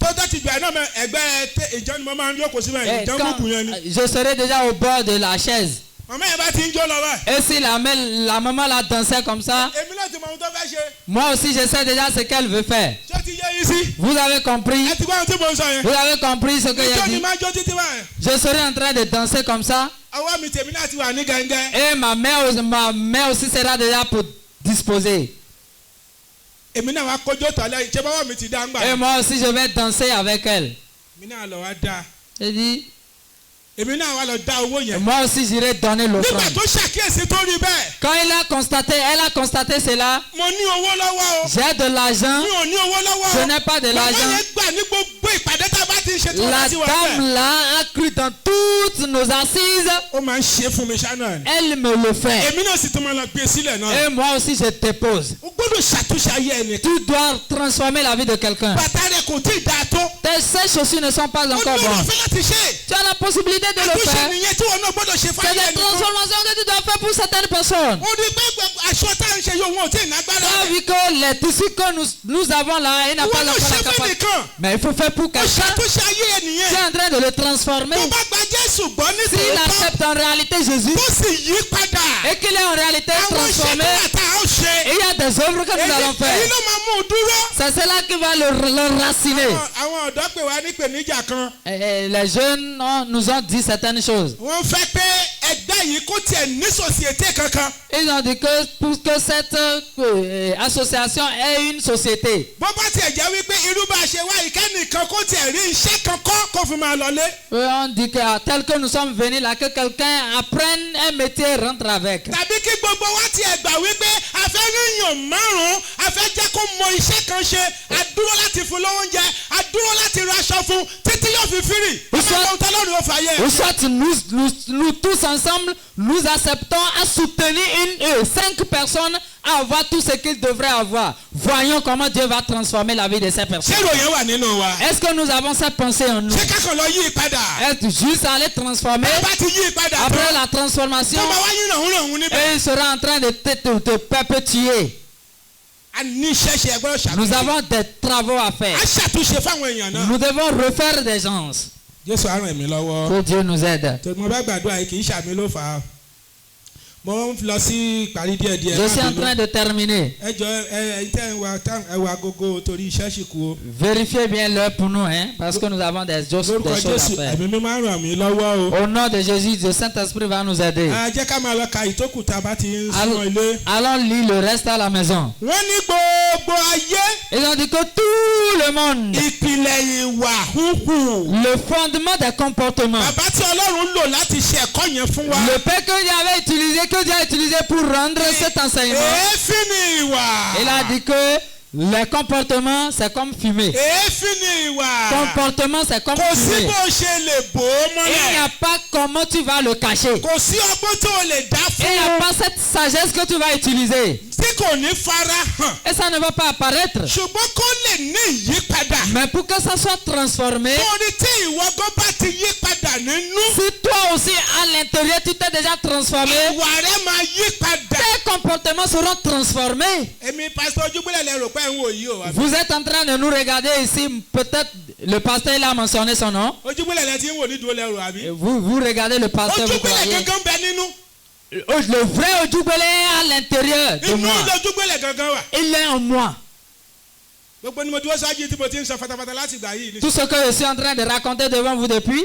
S1: Je serai déjà au bord de la chaise. Et si la maman la dansait comme ça, moi aussi je sais déjà ce qu'elle veut faire. Vous avez compris? Vous avez compris ce que j'ai dit? Je serai en train de danser comme ça. Et ma main aussi sera déjà pour disposer. Et moi aussi je vais danser avec elle. J'ai dit, moi aussi j'irai donner l'offrande. Quand elle a constaté cela, j'ai de l'argent, je n'ai pas de l'argent. La dame là a cru dans toutes nos assises. Elle me le fait. Et moi aussi je te pose. Tu dois transformer la vie de quelqu'un. Ces chaussures ne sont pas encore bonnes. Tu as la possibilité de le faire. C'est des transformations que tu dois faire pour certaines personnes. Tu as vu que les tissus que nous avons là, il n'a pas encore la capacité. Mais il faut faire pour quelqu'un. Tu es en train de le transformer. S'il accepte en réalité Jésus et qu'il est en réalité transformé, il y a des œuvres que nous allons faire. C'est cela qui va le raciner. Et les jeunes nous ont dit certaines choses. Ils ont dit que pour que cette association ait une société. On dit que tel que nous sommes venus là, que quelqu'un apprenne un métier et rentre avec. Ou soit nous tous ensemble, nous acceptons à soutenir 5 personnes à avoir tout ce qu'ils devraient avoir. Voyons comment Dieu va transformer la vie de ces personnes. Est-ce que nous avons cette pensée en nous? Est-ce juste aller transformer? Après la transformation, et il sera en train de te perpétuer. Nous avons des travaux à faire. Nous devons refaire des gens. Que Dieu nous aide. Je suis en train de terminer. Vérifiez bien l'heure pour nous, parce que nous avons des choses à faire. Au nom de Jésus, le Saint-Esprit va nous aider. Allons lire le reste à la maison. Ils ont dit que tout le monde, le fondement des comportements, le père que Dieu avait utilisé, que Dieu a utilisé pour rendre cet enseignement, il a dit que le comportement c'est comme fumer. Comportement c'est comme fumer. Il n'y a pas comment tu vas le cacher. Il n'y a pas cette sagesse que tu vas utiliser. Et ça ne va pas apparaître. Mais pour que ça soit transformé, si toi aussi à l'intérieur tu t'es déjà transformé, tes comportements seront transformés. Vous êtes en train de nous regarder ici, peut-être le pasteur il a mentionné son nom. Vous regardez le pasteur, vous croyez. Le vrai Odjubele est à l'intérieur de moi. Il est en moi. Tout ce que je suis en train de raconter devant vous depuis,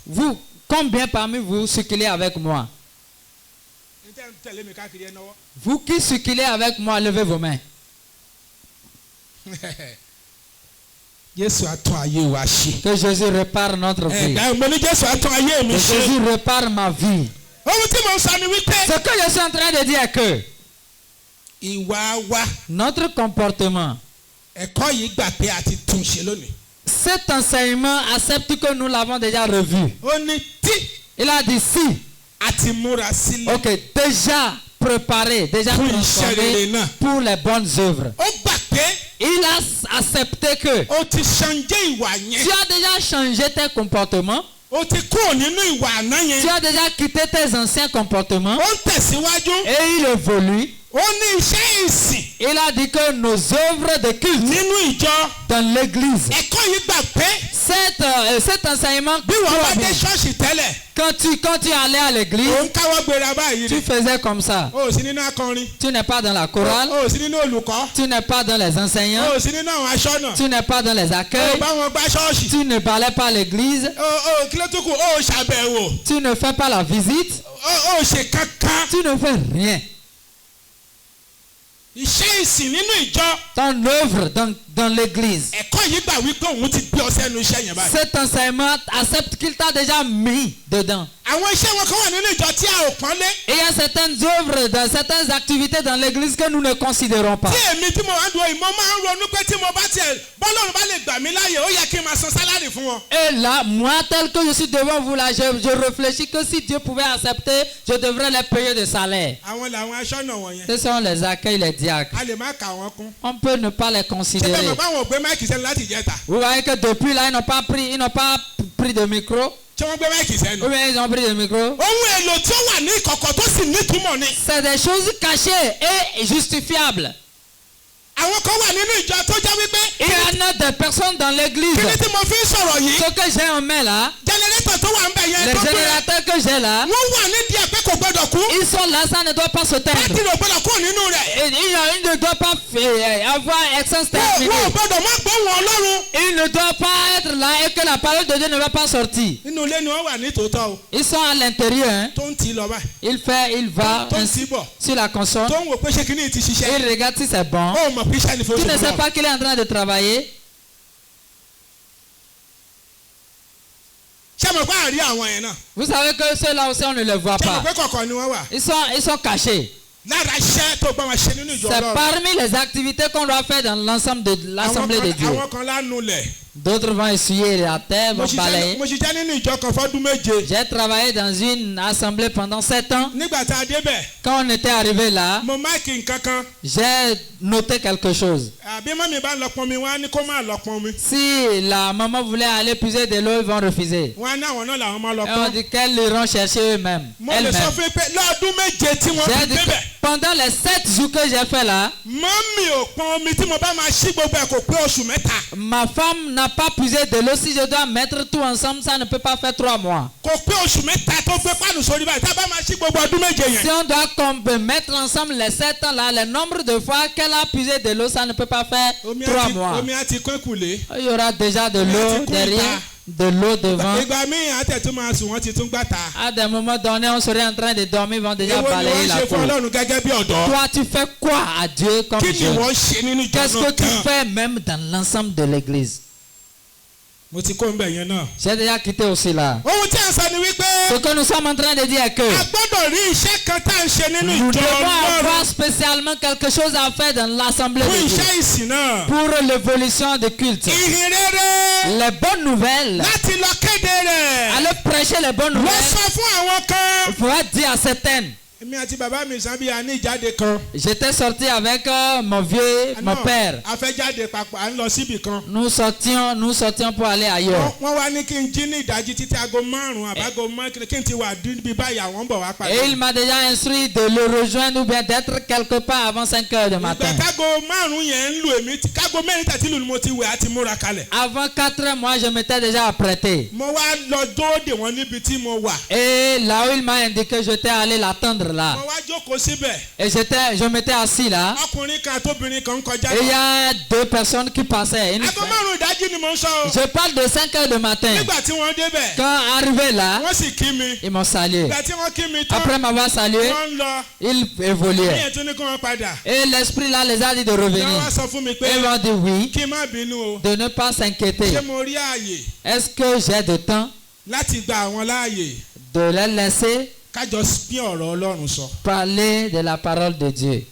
S1: vous, combien parmi vous circulez avec moi? Vous qui circulez avec moi, levez vos mains. Que Jésus répare notre vie. Que Jésus répare ma vie. Ce que je suis en train de dire est que notre comportement, cet enseignement accepte que nous l'avons déjà revu. Il a dit si. Ok, déjà préparé, déjà transformé pour les bonnes œuvres. Il a accepté que tu as déjà changé tes comportements. Tu as déjà quitté tes anciens comportements. Et il évolue. Il a dit que nos œuvres de culte dans l'église, cet enseignement, quand tu allais à l'église, tu faisais comme ça. Tu n'es pas dans la chorale, tu n'es pas dans les enseignants, tu n'es pas dans les accueils, tu ne parlais pas à l'église, tu ne fais pas la visite, tu ne fais rien. Ton œuvre dans l'église. Cet enseignement accepte qu'il t'a déjà mis dedans. Et il y a certaines œuvres, certaines activités dans l'église que nous ne considérons pas. Et là, moi, tel que je suis devant vous là, je réfléchis que si Dieu pouvait accepter, je devrais les payer de salaire. Ce sont les accueils, les diacres. On peut ne pas les considérer. Vous voyez que depuis là, ils n'ont pas pris de micro. Ou bien ils ont pris le micro. C'est des choses cachées et justifiables. Il y en a des personnes dans l'église. Ce que j'ai en main là, les générateurs que j'ai là, ils sont là, ça ne doit pas se teindre. Il ne doit pas avoir essence terminée. Il ne doit pas être là et que la parole de Dieu ne va pas sortir. Ils sont à l'intérieur. Hein. Il va sur la console. Il regarde si c'est bon. Tu ne sais pas qu'il est en train de travailler. Vous savez que ceux-là aussi on ne les voit pas. Ils sont cachés. C'est parmi les activités qu'on doit faire dans l'ensemble de l'Assemblée de Dieu. D'autres vont essuyer la terre, vont balayer. J'ai travaillé dans une assemblée pendant 7 ans. Quand on était arrivé là, j'ai noté quelque chose. Si la maman voulait aller puiser de l'eau, ils vont refuser. Et on dit qu'elles iront chercher eux-mêmes. Pendant les 7 jours que j'ai fait là, ma femme n'a pas puisé de l'eau. Si je dois mettre tout ensemble, ça ne peut pas faire 3 mois. Si on doit mettre ensemble les 7 ans là, le nombre de fois qu'elle a puisé de l'eau, ça ne peut pas faire 3 mois. Il y aura déjà de l'eau derrière. De l'eau devant. À des moments donnés, on serait en train de dormir, ils vont déjà balayer la cour. Toi, tu fais quoi à Dieu comme Dieu? Qu'est-ce que tu fais même dans l'ensemble de l'église? J'ai déjà quitté aussi là. Ce que nous sommes en train de dire est que nous devons avoir spécialement quelque chose à faire dans l'assemblée de Dieu pour l'évolution du culte. Les bonnes nouvelles. Allez prêcher les bonnes nouvelles. Il faudra dire à certaines. J'étais sorti avec mon père. Nous sortions pour aller ailleurs. Et il m'a déjà instruit de le rejoindre ou bien d'être quelque part avant 5 heures du matin. Avant 4 heures, moi je m'étais déjà apprêté. Et là où il m'a indiqué, j'étais allé l'attendre là. Et je m'étais assis là. Et il y a deux personnes qui passaient. Je parle de 5 heures du matin. Quand arrivé là, ils m'ont salué. Après m'avoir salué, ils évoluaient. Et l'esprit là les a dit de revenir. Ils m'ont dit oui, de ne pas s'inquiéter. Est-ce que j'ai de temps de les laisser parler de la parole de Dieu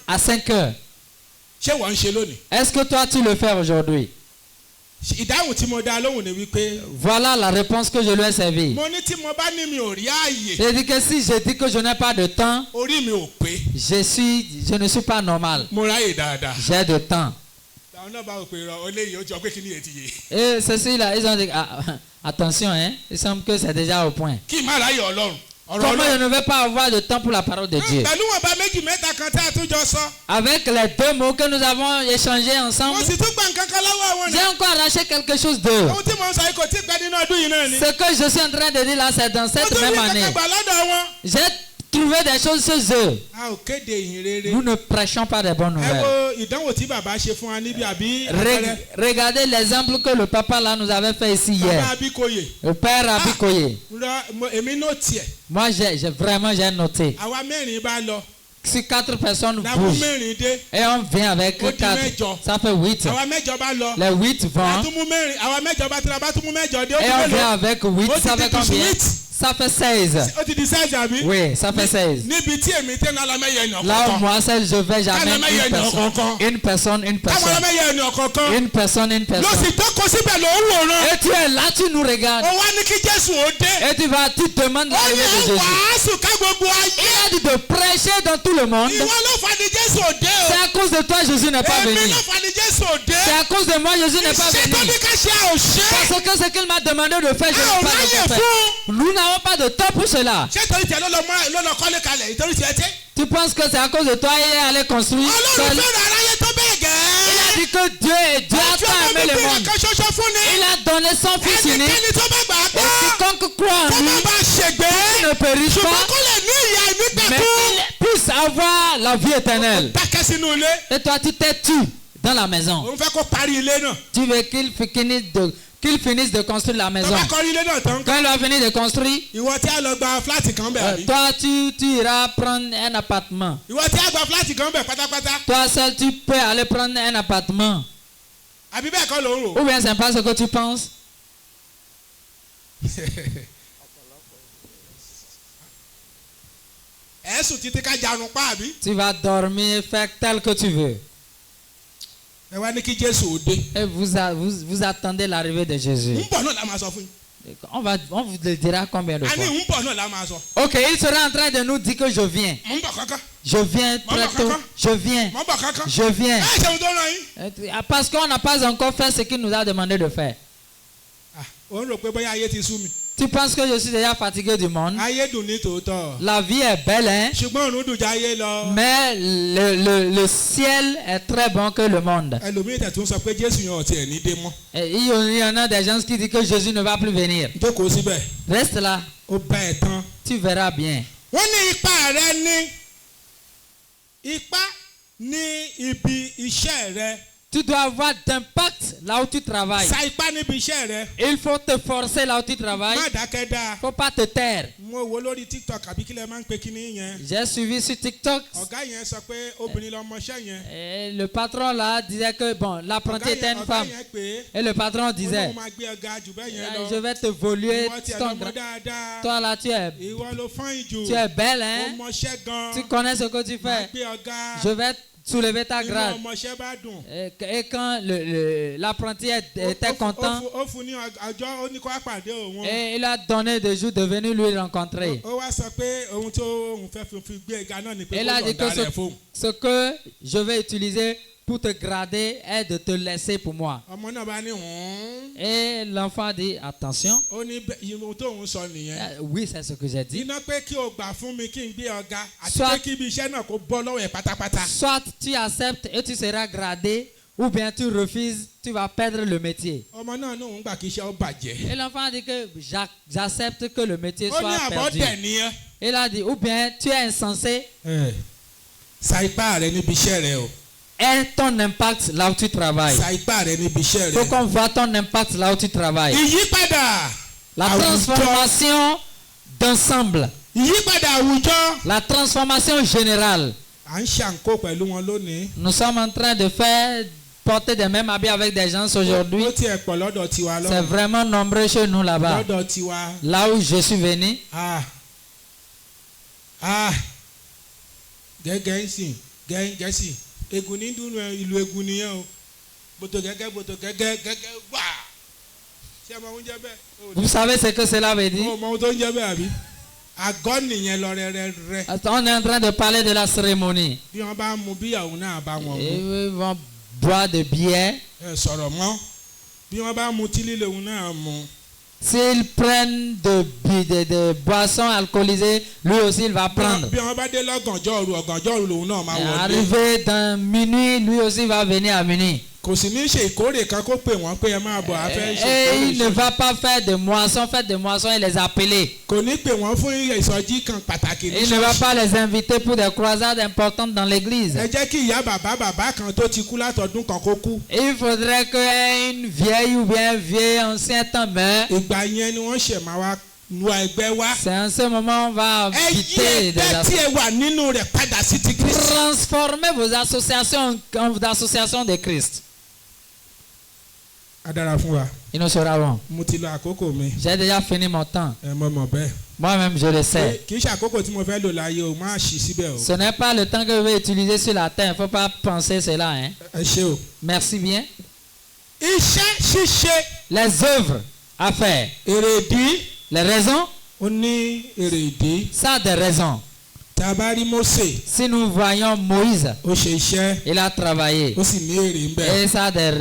S1: à 5 heures? Est-ce que toi tu le fais aujourd'hui? Voilà la réponse que je lui ai servi. J'ai dit que si je dis que je n'ai pas de temps, je ne suis pas normal. J'ai de temps. Et ceci là, ils ont dit attention, hein, il semble que c'est déjà au point. Comment je ne vais pas avoir de temps pour la parole de Dieu? Avec les 2 mots que nous avons échangés ensemble, j'ai encore arraché quelque chose d'eux. Ce que je suis en train de dire là, c'est dans cette même année. J'ai trouvé des choses chez eux. Nous ne prêchons pas des bonnes nouvelles. Regardez l'exemple que le papa là nous avait fait ici hier. Le père Abikoye. Moi j'ai noté. Si 4 personnes bougent et on vient avec 4, ça fait 8. Les 8 vont. Et on vient avec 8, ça fait combien? Ça fait 16. Oui, ça fait 16. Là où moi seul je vais jamais une personne. Et tu es là, tu nous regardes. Et tu demandes l'arrivée de Jésus. Il a dit de prêcher dans tout le monde. C'est à cause de toi Jésus n'est pas venu. C'est à cause de moi Jésus n'est pas venu. Parce que ce qu'il m'a demandé de faire, je n'ai pas de faire. Nous n'avons pas de temps pour cela. Tu penses que c'est à cause de toi il est allé construire seul? Il a dit que Dieu a tant aimé le monde. Il a donné son fils unique. Et quiconque croit en lui ne périsse pas, mais il puisse avoir la vie éternelle. Et toi tu t'es tué dans la maison. Tu veux qu'il finisse de construire la maison. Quand il va finir de construire, toi tu iras prendre un appartement. Toi seul tu peux aller prendre un appartement. Ou bien c'est pas ce que tu penses? Tu vas dormir, faire tel que tu veux. Et vous attendez l'arrivée de Jésus. On vous le dira combien de fois. Ok, il sera en train de nous dire que je viens. Je viens très tôt. Je viens. Parce qu'on n'a pas encore fait ce qu'il nous a demandé de faire. Tu penses que je suis déjà fatigué du monde? La vie est belle, hein? Mais le ciel est très bon que le monde. Et il y en a des gens qui disent que Jésus ne va plus venir. Reste là. Tu verras bien. Tu dois avoir d'impact là où tu travailles. Il faut te forcer là où tu travailles. Il ne faut pas te taire. J'ai suivi sur TikTok. Et le patron là disait que bon, l'apprenti était une femme. Et le patron disait, je vais te voler. Toi là, tu es belle, hein? Tu connais ce que tu fais. Je vais soulever ta grade. Et quand l'apprenti était content, et il a donné des jours de venir lui rencontrer. Il a dit que ce que je vais utiliser pour te grader est de te laisser pour moi. Et l'enfant dit attention. Oui, c'est ce que j'ai dit. Soit tu acceptes et tu seras gradé, ou bien tu refuses, tu vas perdre le métier. Et l'enfant dit que j'accepte que le métier soit perdu. Il a dit, ou bien tu es insensé.
S2: Sa ipá rẹ níbi iṣẹ́ rẹ o.
S1: Et ton impact là où tu travailles.
S2: Sa ipá rẹ níbi iṣẹ́ rẹ.
S1: Faut qu'on voit ton impact là où tu travailles.
S2: Ìyípadà.
S1: La transformation d'ensemble.
S2: Ìyípadà àwùjọ.
S1: La transformation générale.
S2: À ń ṣàǹkó pẹ̀lú wọn lónìí.
S1: Nous sommes en train de faire porter des mêmes habits avec des gens aujourd'hui.
S2: Ó tiẹ̀ pọ̀ lọ́dọ̀ tiwa lọ́wọ́.
S1: C'est vraiment nombreux chez nous là-bas.
S2: Lọ́dọ̀ tiwa.
S1: Là où je suis venu.
S2: Gẹ́gẹ́ ń sìn gẹ́gẹ́ egun ní dùn ìlú egun nìyẹn o. Bòtò gẹ́gẹ́ wà. Ṣé ẹ mọ oúnjẹ bẹ́ẹ̀?
S1: Vous savez ce que cela veut dire?
S2: Ó mọ ohun tó ń jẹ bẹ́ẹ̀ àbí? Àgọ́ nìyẹn lọ rẹ́rẹ́rẹ́.
S1: On est en train de parler de la cérémonie.
S2: Bí wọ́n bá mu bí ìyàwó náà bá wọn mu.
S1: Ils vont boire de bière.
S2: Ẹ sọ̀rọ̀ mọ́. Bí wọ́n bá mu tí líle òun náà mu.
S1: S'ils prennent de boissons alcoolisées, lui aussi il va prendre.
S2: Bí wọ́n bá dé ọ̀gànjọ́ òru lòun náà máa wọlé.
S1: Arrivé dans minuit, lui aussi va venir à minuit.
S2: Kò sì ní ṣe ìkórè kan kó pè wọ́n pé ẹ máa bọ̀ afẹ́ ṣe.
S1: Et il ne va pas faire de moisson, et les appeler.
S2: Kò ní pè wọ́n fún ìsọjí kan pàtàkì ní ṣọ́ọ̀ṣì.
S1: Il ne va pas les inviter pour des croisades importantes dans l'église.
S2: Ẹ jẹ́ kí ìyá bàbá kan tó ti kú látọdún kan kó kú.
S1: Il faudrait qu'une vieille ou bien un vieux ancien temps meure.
S2: Ìgbà yẹn ni wọ́n ṣẹ̀ máa wá nu ẹgbẹ́ wá.
S1: C'est en ce moment on va quitter des
S2: ẹgbẹ́ tí ẹ wà nínú rẹ̀ padà sí ti Christ.
S1: Transformez vos associations en associations de Christ.
S2: A dára fún wa.
S1: Il nous sera bon.
S2: Mo ti lọ àkókò mi.
S1: J'ai déjà fini mon temps.
S2: Ẹ mọ̀ bẹ́ẹ̀.
S1: Moi-même je le sais.
S2: Kì í ṣe àkókò tí mo fẹ́ lò láyé o, máa ṣì síbẹ̀ o.
S1: Ce n'est pas le temps que je vais utiliser sur la terre. Il ne faut pas penser cela. Hein?
S2: Ẹ ṣé o.
S1: Merci bien.
S2: Iṣẹ́ ṣíṣe.
S1: Les œuvres à faire.
S2: Èrèdí.
S1: Les raisons.
S2: Ó ní èrèdí.
S1: Ça a des raisons.
S2: Tabari Mósè.
S1: Si nous voyons Moïse,
S2: ó ṣe iṣẹ́.
S1: Il a travaillé.
S2: Ó sì ní èrè ń bẹ.
S1: Et ça a des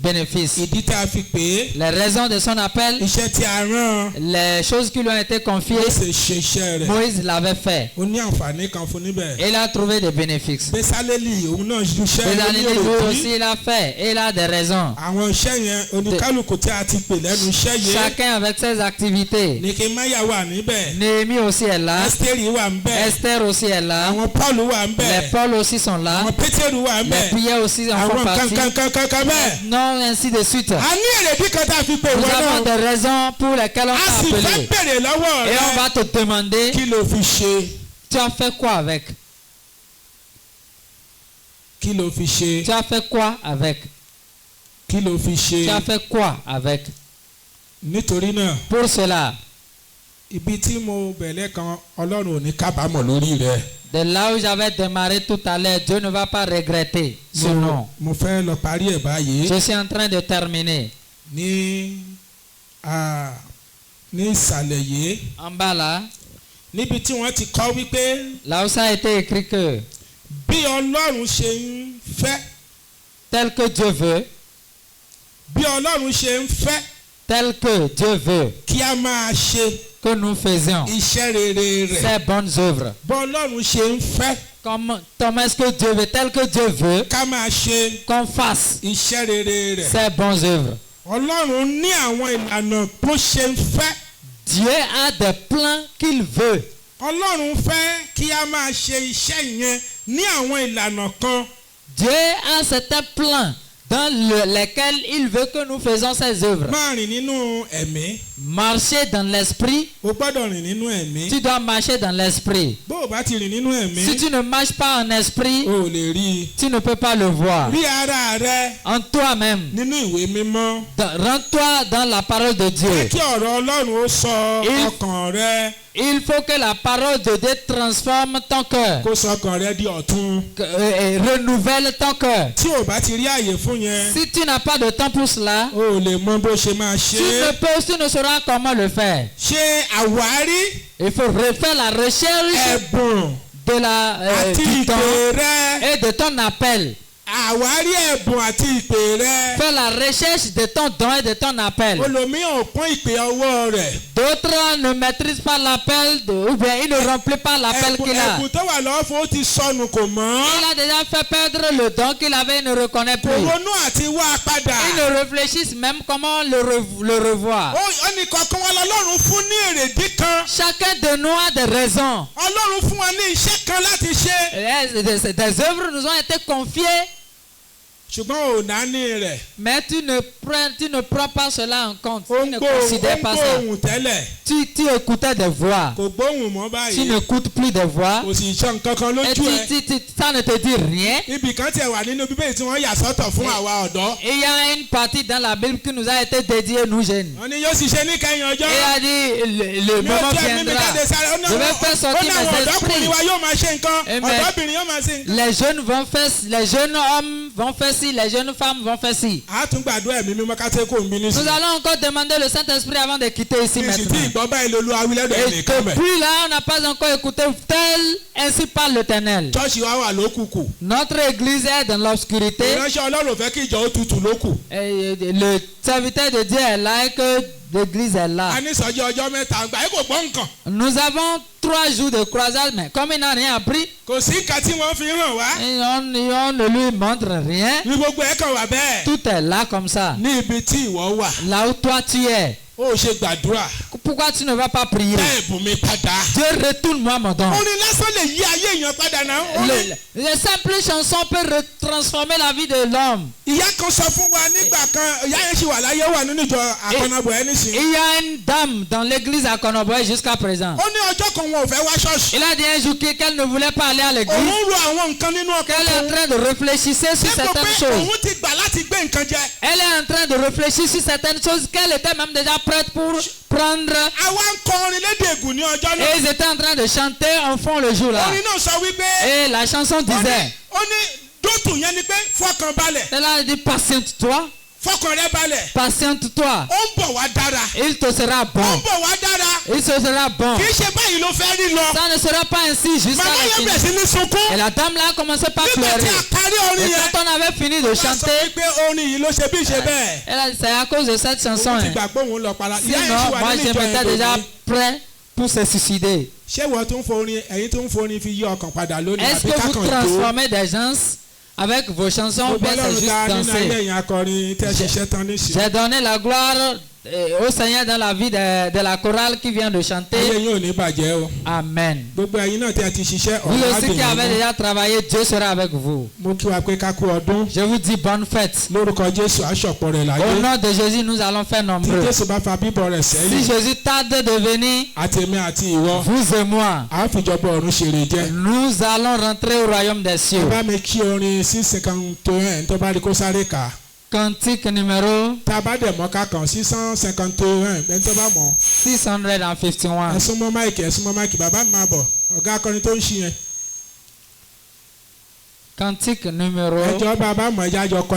S1: bénéfices.
S2: Ìdí tá a fi pè é.
S1: Les raisons de son appel.
S2: Iṣẹ́ tí a rán.
S1: Les choses qui lui ont été confiées.
S2: Mósè ṣe iṣẹ́ rẹ̀.
S1: Moïse l'avait fait.
S2: Ó ní àǹfààní kan fún níbẹ̀.
S1: Il a trouvé des bénéfices.
S2: Bẹ́sálélì òun náà ṣiṣẹ́
S1: rẹ̀ ní òròdì. Aussi il a fait. Et il a des raisons.
S2: Àwọn iṣẹ́ yẹn oníkálukú tí a ti pè lẹ́nu iṣẹ́ yẹn.
S1: Chacun avec ses activités.
S2: Nehemiah wà níbẹ̀.
S1: Néhémie aussi est là.
S2: Ẹ́sítérì wà níbẹ̀.
S1: Esther aussi est là.
S2: Àwọn Paul wà ń bẹ̀.
S1: Les Paul aussi sont là.
S2: Àwọn Pétérù wà ń bẹ̀.
S1: Les Pierre aussi en font partie.
S2: Àwọn kankan bẹ́ẹ̀.
S1: Non, ainsi de suite.
S2: A ní èrèdí kan tá a fi pè wọ́n náà.
S1: Nous avons des raisons pour lesquelles on t'a appelé.
S2: A sì fẹ́ bèrè lọ́wọ́ rẹ.
S1: Et on va te demander.
S2: Kí ló fi ṣe?
S1: Tu as fait quoi avec?
S2: Kí ló fi ṣe?
S1: Tu as fait quoi avec?
S2: Kí ló fi ṣe?
S1: Tu as fait quoi avec?
S2: Nítorí náà.
S1: Pour cela.
S2: Ibi tí mo bẹ̀lẹ̀ kan Ọlọ́run ò ní kábàámọ̀ lórí rẹ̀.
S1: De là où j'avais démarré tout à l'heure, Dieu ne va pas regretter ce nom.
S2: Mo fẹ́ lọ parí ẹ̀ báyìí.
S1: Je suis en train de terminer.
S2: Ní ìsàlẹ̀ yìí.
S1: En bas là.
S2: Níbi tí wọ́n ti kọ́ wípé.
S1: Là où ça a été écrit que.
S2: Bí Ọlọ́run ṣe ń fẹ́.
S1: Tel que Dieu veut.
S2: Bí Ọlọ́run ṣe ń fẹ́.
S1: Tel que Dieu veut.
S2: Kí a máa ṣe.
S1: Que nous faisions.
S2: Iṣẹ́ rere rẹ̀.
S1: Ces bonnes œuvres.
S2: Bí Ọlọ́run ṣe ń fẹ́.
S1: Comment est-ce que Dieu veut? Tel que Dieu veut.
S2: Ká máa ṣe.
S1: Qu'on fasse.
S2: Iṣẹ́ rere rẹ̀.
S1: Ces bonnes œuvres.
S2: Ọlọ́run ní àwọn ìlànà bó ṣe ń fẹ́.
S1: Dieu a des plans qu'il veut.
S2: Ọlọ́run fẹ́ kí a máa ṣe iṣẹ́ yẹn ní àwọn ìlànà kan.
S1: Dieu a certains plans dans lesquels il veut que nous faisons ces œuvres.
S2: Máa rìn nínú ẹ̀mí.
S1: Marcher dans l'esprit.
S2: O gbọ́dọ̀ rìn nínú ẹ̀mí.
S1: Tu dois marcher dans l'esprit.
S2: Bó o bá ti rìn nínú ẹ̀mí.
S1: Si tu ne marches pas en esprit.
S2: O lè rí i.
S1: Tu ne peux pas le voir.
S2: Rí ara rẹ.
S1: En toi-même.
S2: Nínú ìwé mímọ́.
S1: Rends-toi dans la parole de Dieu.
S2: Jẹ́ kí ọ̀rọ̀ Ọlọ́run ó sọ ọkàn rẹ.
S1: Il faut que la parole de Dieu transforme ton cœur.
S2: Kó sọ ọkàn rẹ di ọ̀tun.
S1: Renouvelle ton cœur.
S2: Tí o bá ti rí àyè fún yẹn.
S1: Si tu n'as pas de temps pour cela.
S2: O lè mọ bó ṣe máa ṣe.
S1: Tu ne sauras comment le faire.
S2: Ṣe àwárí.
S1: Il faut refaire la recherche.
S2: Ẹ̀bùn.
S1: De la
S2: àti
S1: du temps
S2: ìpè rẹ.
S1: et de ton appel.
S2: àwárí ẹ̀bùn àti ìpè rẹ.
S1: Fais la recherche de ton don et de ton appel.
S2: Olòmíràn ò pọ́n ìpè ọwọ́ rẹ̀.
S1: D'autres ne maîtrisent pas l'appel ou bien ils ne remplissent pas l'appel qu'il a.
S2: Ẹ̀bùn tó wà lọ́wọ́ fún ó ti sọnù kò mọ̀.
S1: Il a déjà fait perdre le don qu'il avait, il ne reconnaît plus.
S2: Kò ronú àti wá padà.
S1: Il ne réfléchissent même comment le revoir.
S2: Ó ní kankan wọn lọ́lọ́run fún ní èrèdí kan.
S1: Chacun de nous a des raisons.
S2: Ọlọ́run fún wa ní iṣẹ́ kan láti ṣe.
S1: Des œuvres nous ont été confiées.
S2: Ṣùgbọ́n ò náání rẹ̀.
S1: Mais tu ne prends pas cela en compte. Tu ne considères pas ça.
S2: Ó ń gbóhùn tẹ́lẹ̀.
S1: Tu écoutais des voix.
S2: Kò gbóhùn mọ́ báyìí.
S1: Tu n'écoutes plus des voix.
S2: Kò sì sọ nǹkan kan lójú ẹ.
S1: Ça ne te dit rien.
S2: Ibì kan tiẹ̀ wà nínú Bíbélì tí wọ́n yà sọ́tọ̀ fún àwa ọ̀dọ́.
S1: Il y a une partie dans la Bible qui nous a été dédiée, nous jeunes.
S2: Wọ́n ní yóò sì ṣe ní kẹ́yìn ọjọ́.
S1: Il a dit le moment viendra. Je vais faire sortir mes esprits.
S2: Wa yóò máa ṣe nǹkan. Ọ̀dọ́bìnrin yóò máa ṣe nǹkan.
S1: Les jeunes hommes vont faire ci, les jeunes femmes vont faire ci.
S2: A tún gbàdúrà ẹ̀mí mímọ́ ká tẹ́ kó ń bí nísìnyí.
S1: Nous allons encore demander le Saint-Esprit avant de quitter ici maintenant.
S2: Ìsìtì ìgbọ́ báyìí lolú awílẹ́dọ̀ ẹ̀ nìkan mẹ́.
S1: Et puis là, on n'a pas encore écouté tel ainsi parle l'Éternel.
S2: Chọ́ọ̀ṣì wa wà lókùnkùn.
S1: Notre église est dans l'obscurité.
S2: Ìránṣẹ́ Ọlọ́run fẹ́ kí ìjọ ó tutù lókù.
S1: Le serviteur de Dieu est là et que l'église est là.
S2: A ní ìsọjí ọjọ́ mẹ́ta àgbà yìí kò gbọ́ nǹkan.
S1: Nous avons 3 jours de croisade, mais comme il n'a rien appris,
S2: kò sí nǹkan tí wọ́n fi hàn wá.
S1: on ne lui montre rien.
S2: Ní gbogbo ẹ̀ kàn wà bẹ́ẹ̀.
S1: Tout est là comme ça.
S2: Ní ibi tí ìwọ wà.
S1: Là où toi tu es.
S2: Ó ṣe gbàdúrà.
S1: Pourquoi tu ne vas pas prier?
S2: Bẹ́ẹ̀ bù mí padà.
S1: Dieu retourne-moi mon don.
S2: Orin lásán lè yí ayé èèyàn padà náà.
S1: Les simples chansons peuvent transformer la vie de l'homme.
S2: Ìyá kan sọ fún wa nígbà kan, ìyá yẹn ṣì wà láyé, ó wà nínú ìjọ Àkànàbọ̀ ẹ nísìnyí.
S1: Il y a une dame dans l'église à Konoboy jusqu'à présent.
S2: Ó ní ọjọ́ kan wọn ò fẹ́ wá ṣọ́ọ̀ṣì.
S1: Il a dit un jour qu'elle ne voulait pas aller à l'église.
S2: Òun ro àwọn nǹkan nínú ọkàn.
S1: Qu'elle est en train de réfléchir sur certaines choses.
S2: Òun ti gbà láti gbé nǹkan jẹ.
S1: Elle est en train de réfléchir sur certaines choses qu'elle était même déjà prête pour prendre.
S2: Àwa ń kọ orin lédè Ègùn ní ọjọ́ náà.
S1: Et ils étaient en train de chanter en fond le jour là.
S2: Orin náà sọ wípé.
S1: Et la chanson disait.
S2: Ó ní dótù yẹn ni pé fọkàn balẹ̀.
S1: Elle a dit patiente-toi.
S2: Fọkàn rẹ balẹ̀.
S1: Patiente-toi.
S2: Ó ń bọ̀ wá dára.
S1: Il te sera bon.
S2: Ó ń bọ̀ wá dára.
S1: Il te sera bon.
S2: Kì í ṣe báyìí ló fẹ́ rí lọ.
S1: Ça ne sera pas ainsi jusqu'à la fin.
S2: Màmá yẹn bẹ̀rẹ̀ sí ní sunkún.
S1: Et la dame là a commencé par pleurer.
S2: Nígbà tí a parí orin yẹn.
S1: Et quand on avait fini de chanter.
S2: Wọ́n sọ wípé orin yìí ló ṣe bí ìṣe bẹ́ẹ̀.
S1: Elle a dit c'est à cause de cette chanson.
S2: Òun ti gbà pé òun lọ para.
S1: Sinon moi je m'étais déjà prêt pour se suicider.
S2: Ṣé wọ́n tún forin ẹ̀yin tún forin fi yí ọkàn padà lónìí?
S1: Est-ce que vous transformez des gens avec vos chansons ou bien c'est juste danser? J'ai donné la gloire au Seigneur dans la vie de la chorale qui vient de chanter. Amen. Vous aussi qui avez déjà travaillé, Dieu sera avec vous. Je vous dis bonne fête. Au nom de Jésus, nous allons faire nombreux. Si Jésus tarde de venir, vous et moi, nous allons rentrer au royaume des cieux. Cantique numéro 651. Cantique numéro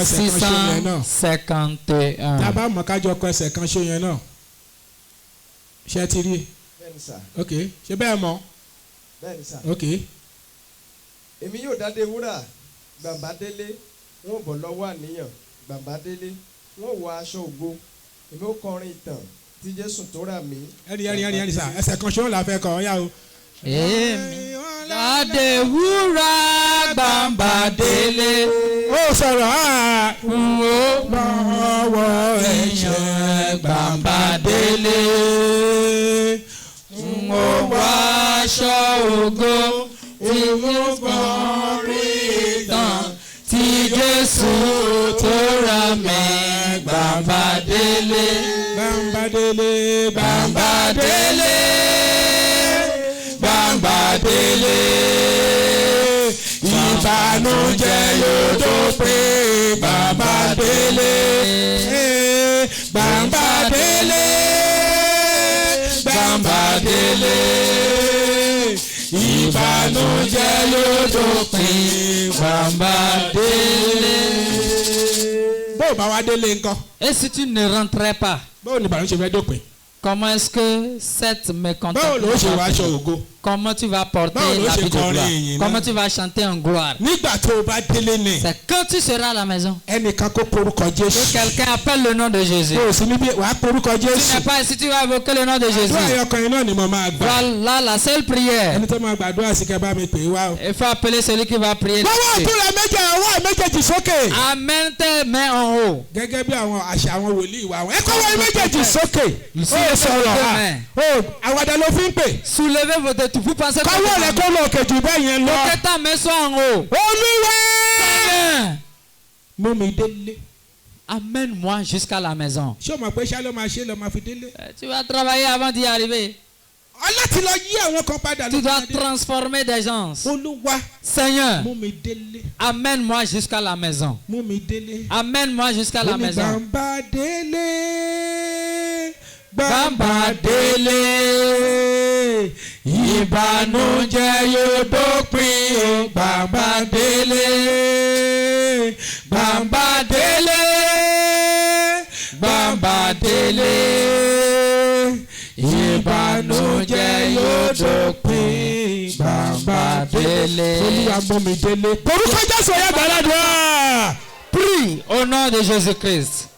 S1: 651.
S2: Ok, c'est bien mon. Ok.
S3: Èmi yóò dádé wúrà gbàmbá délé wọn bọ̀ lọ́wọ́ àníyàn gbàmbá délé wọn wọ aṣọ ògo èmi ó kọrin ìtàn tí Jésù tó rà mí.
S2: ẹni sá ẹsẹ̀ kan ṣó la fẹ́ kọ ọ yá o.
S1: Èmi dádé wúrà gbàmbá délé.
S2: Ó sọ̀rọ̀ á.
S1: N ó bọ̀wọ̀ ẹ̀yàn gbàmbá délé. N ó wọ aṣọ ògo. Ìtàn tí Jésù tó rà mí gbàmbá délé.
S2: Gbàmbá délé.
S1: Gbàmbá délé. Gbàmbá délé. Ìbànújẹ́ yóò dópin gbàmbá délé.
S2: Gbàmbá délé.
S1: Gbàmbá délé. Ìbànújẹ́ yóò dópin gbàmbá délé.
S2: Bó o bá wá délé ńkọ́.
S1: Et si tu ne rentrais pas?
S2: Báwo ni ìbànújẹ́ fẹ́ dópin?
S1: Comment est-ce que cette mécontentement?
S2: Báwo ló ṣe wá aṣọ ògo?
S1: Comment tu vas porter la vie de gloire? Comment tu vas chanter en gloire? C'est quand tu seras à la maison. Que quelqu'un appelle le nom de Jésus. Tu n'es pas ici, tu vas invoquer le nom de Jésus. Voilà la seule prière. Il faut appeler celui qui va prier. Amène tes mains en haut. Soulevez vos têtes. Vous pensez que ta main soit en haut. Amène-moi jusqu'à la maison. Tu vas travailler avant d'y arriver. Tu dois transformer des gens. Seigneur, amène-moi jusqu'à la maison. Amène-moi jusqu'à la maison. Bamba dele ìbànújẹ́ yóò dópin Bamba dele Bamba dele Bamba dele ìbànújẹ́ yóò dópin Bamba dele. Olúwa mú mi délé. Orúkọ Jésù yẹ gbàdúrà. Prie au nom de Jésus-Christ.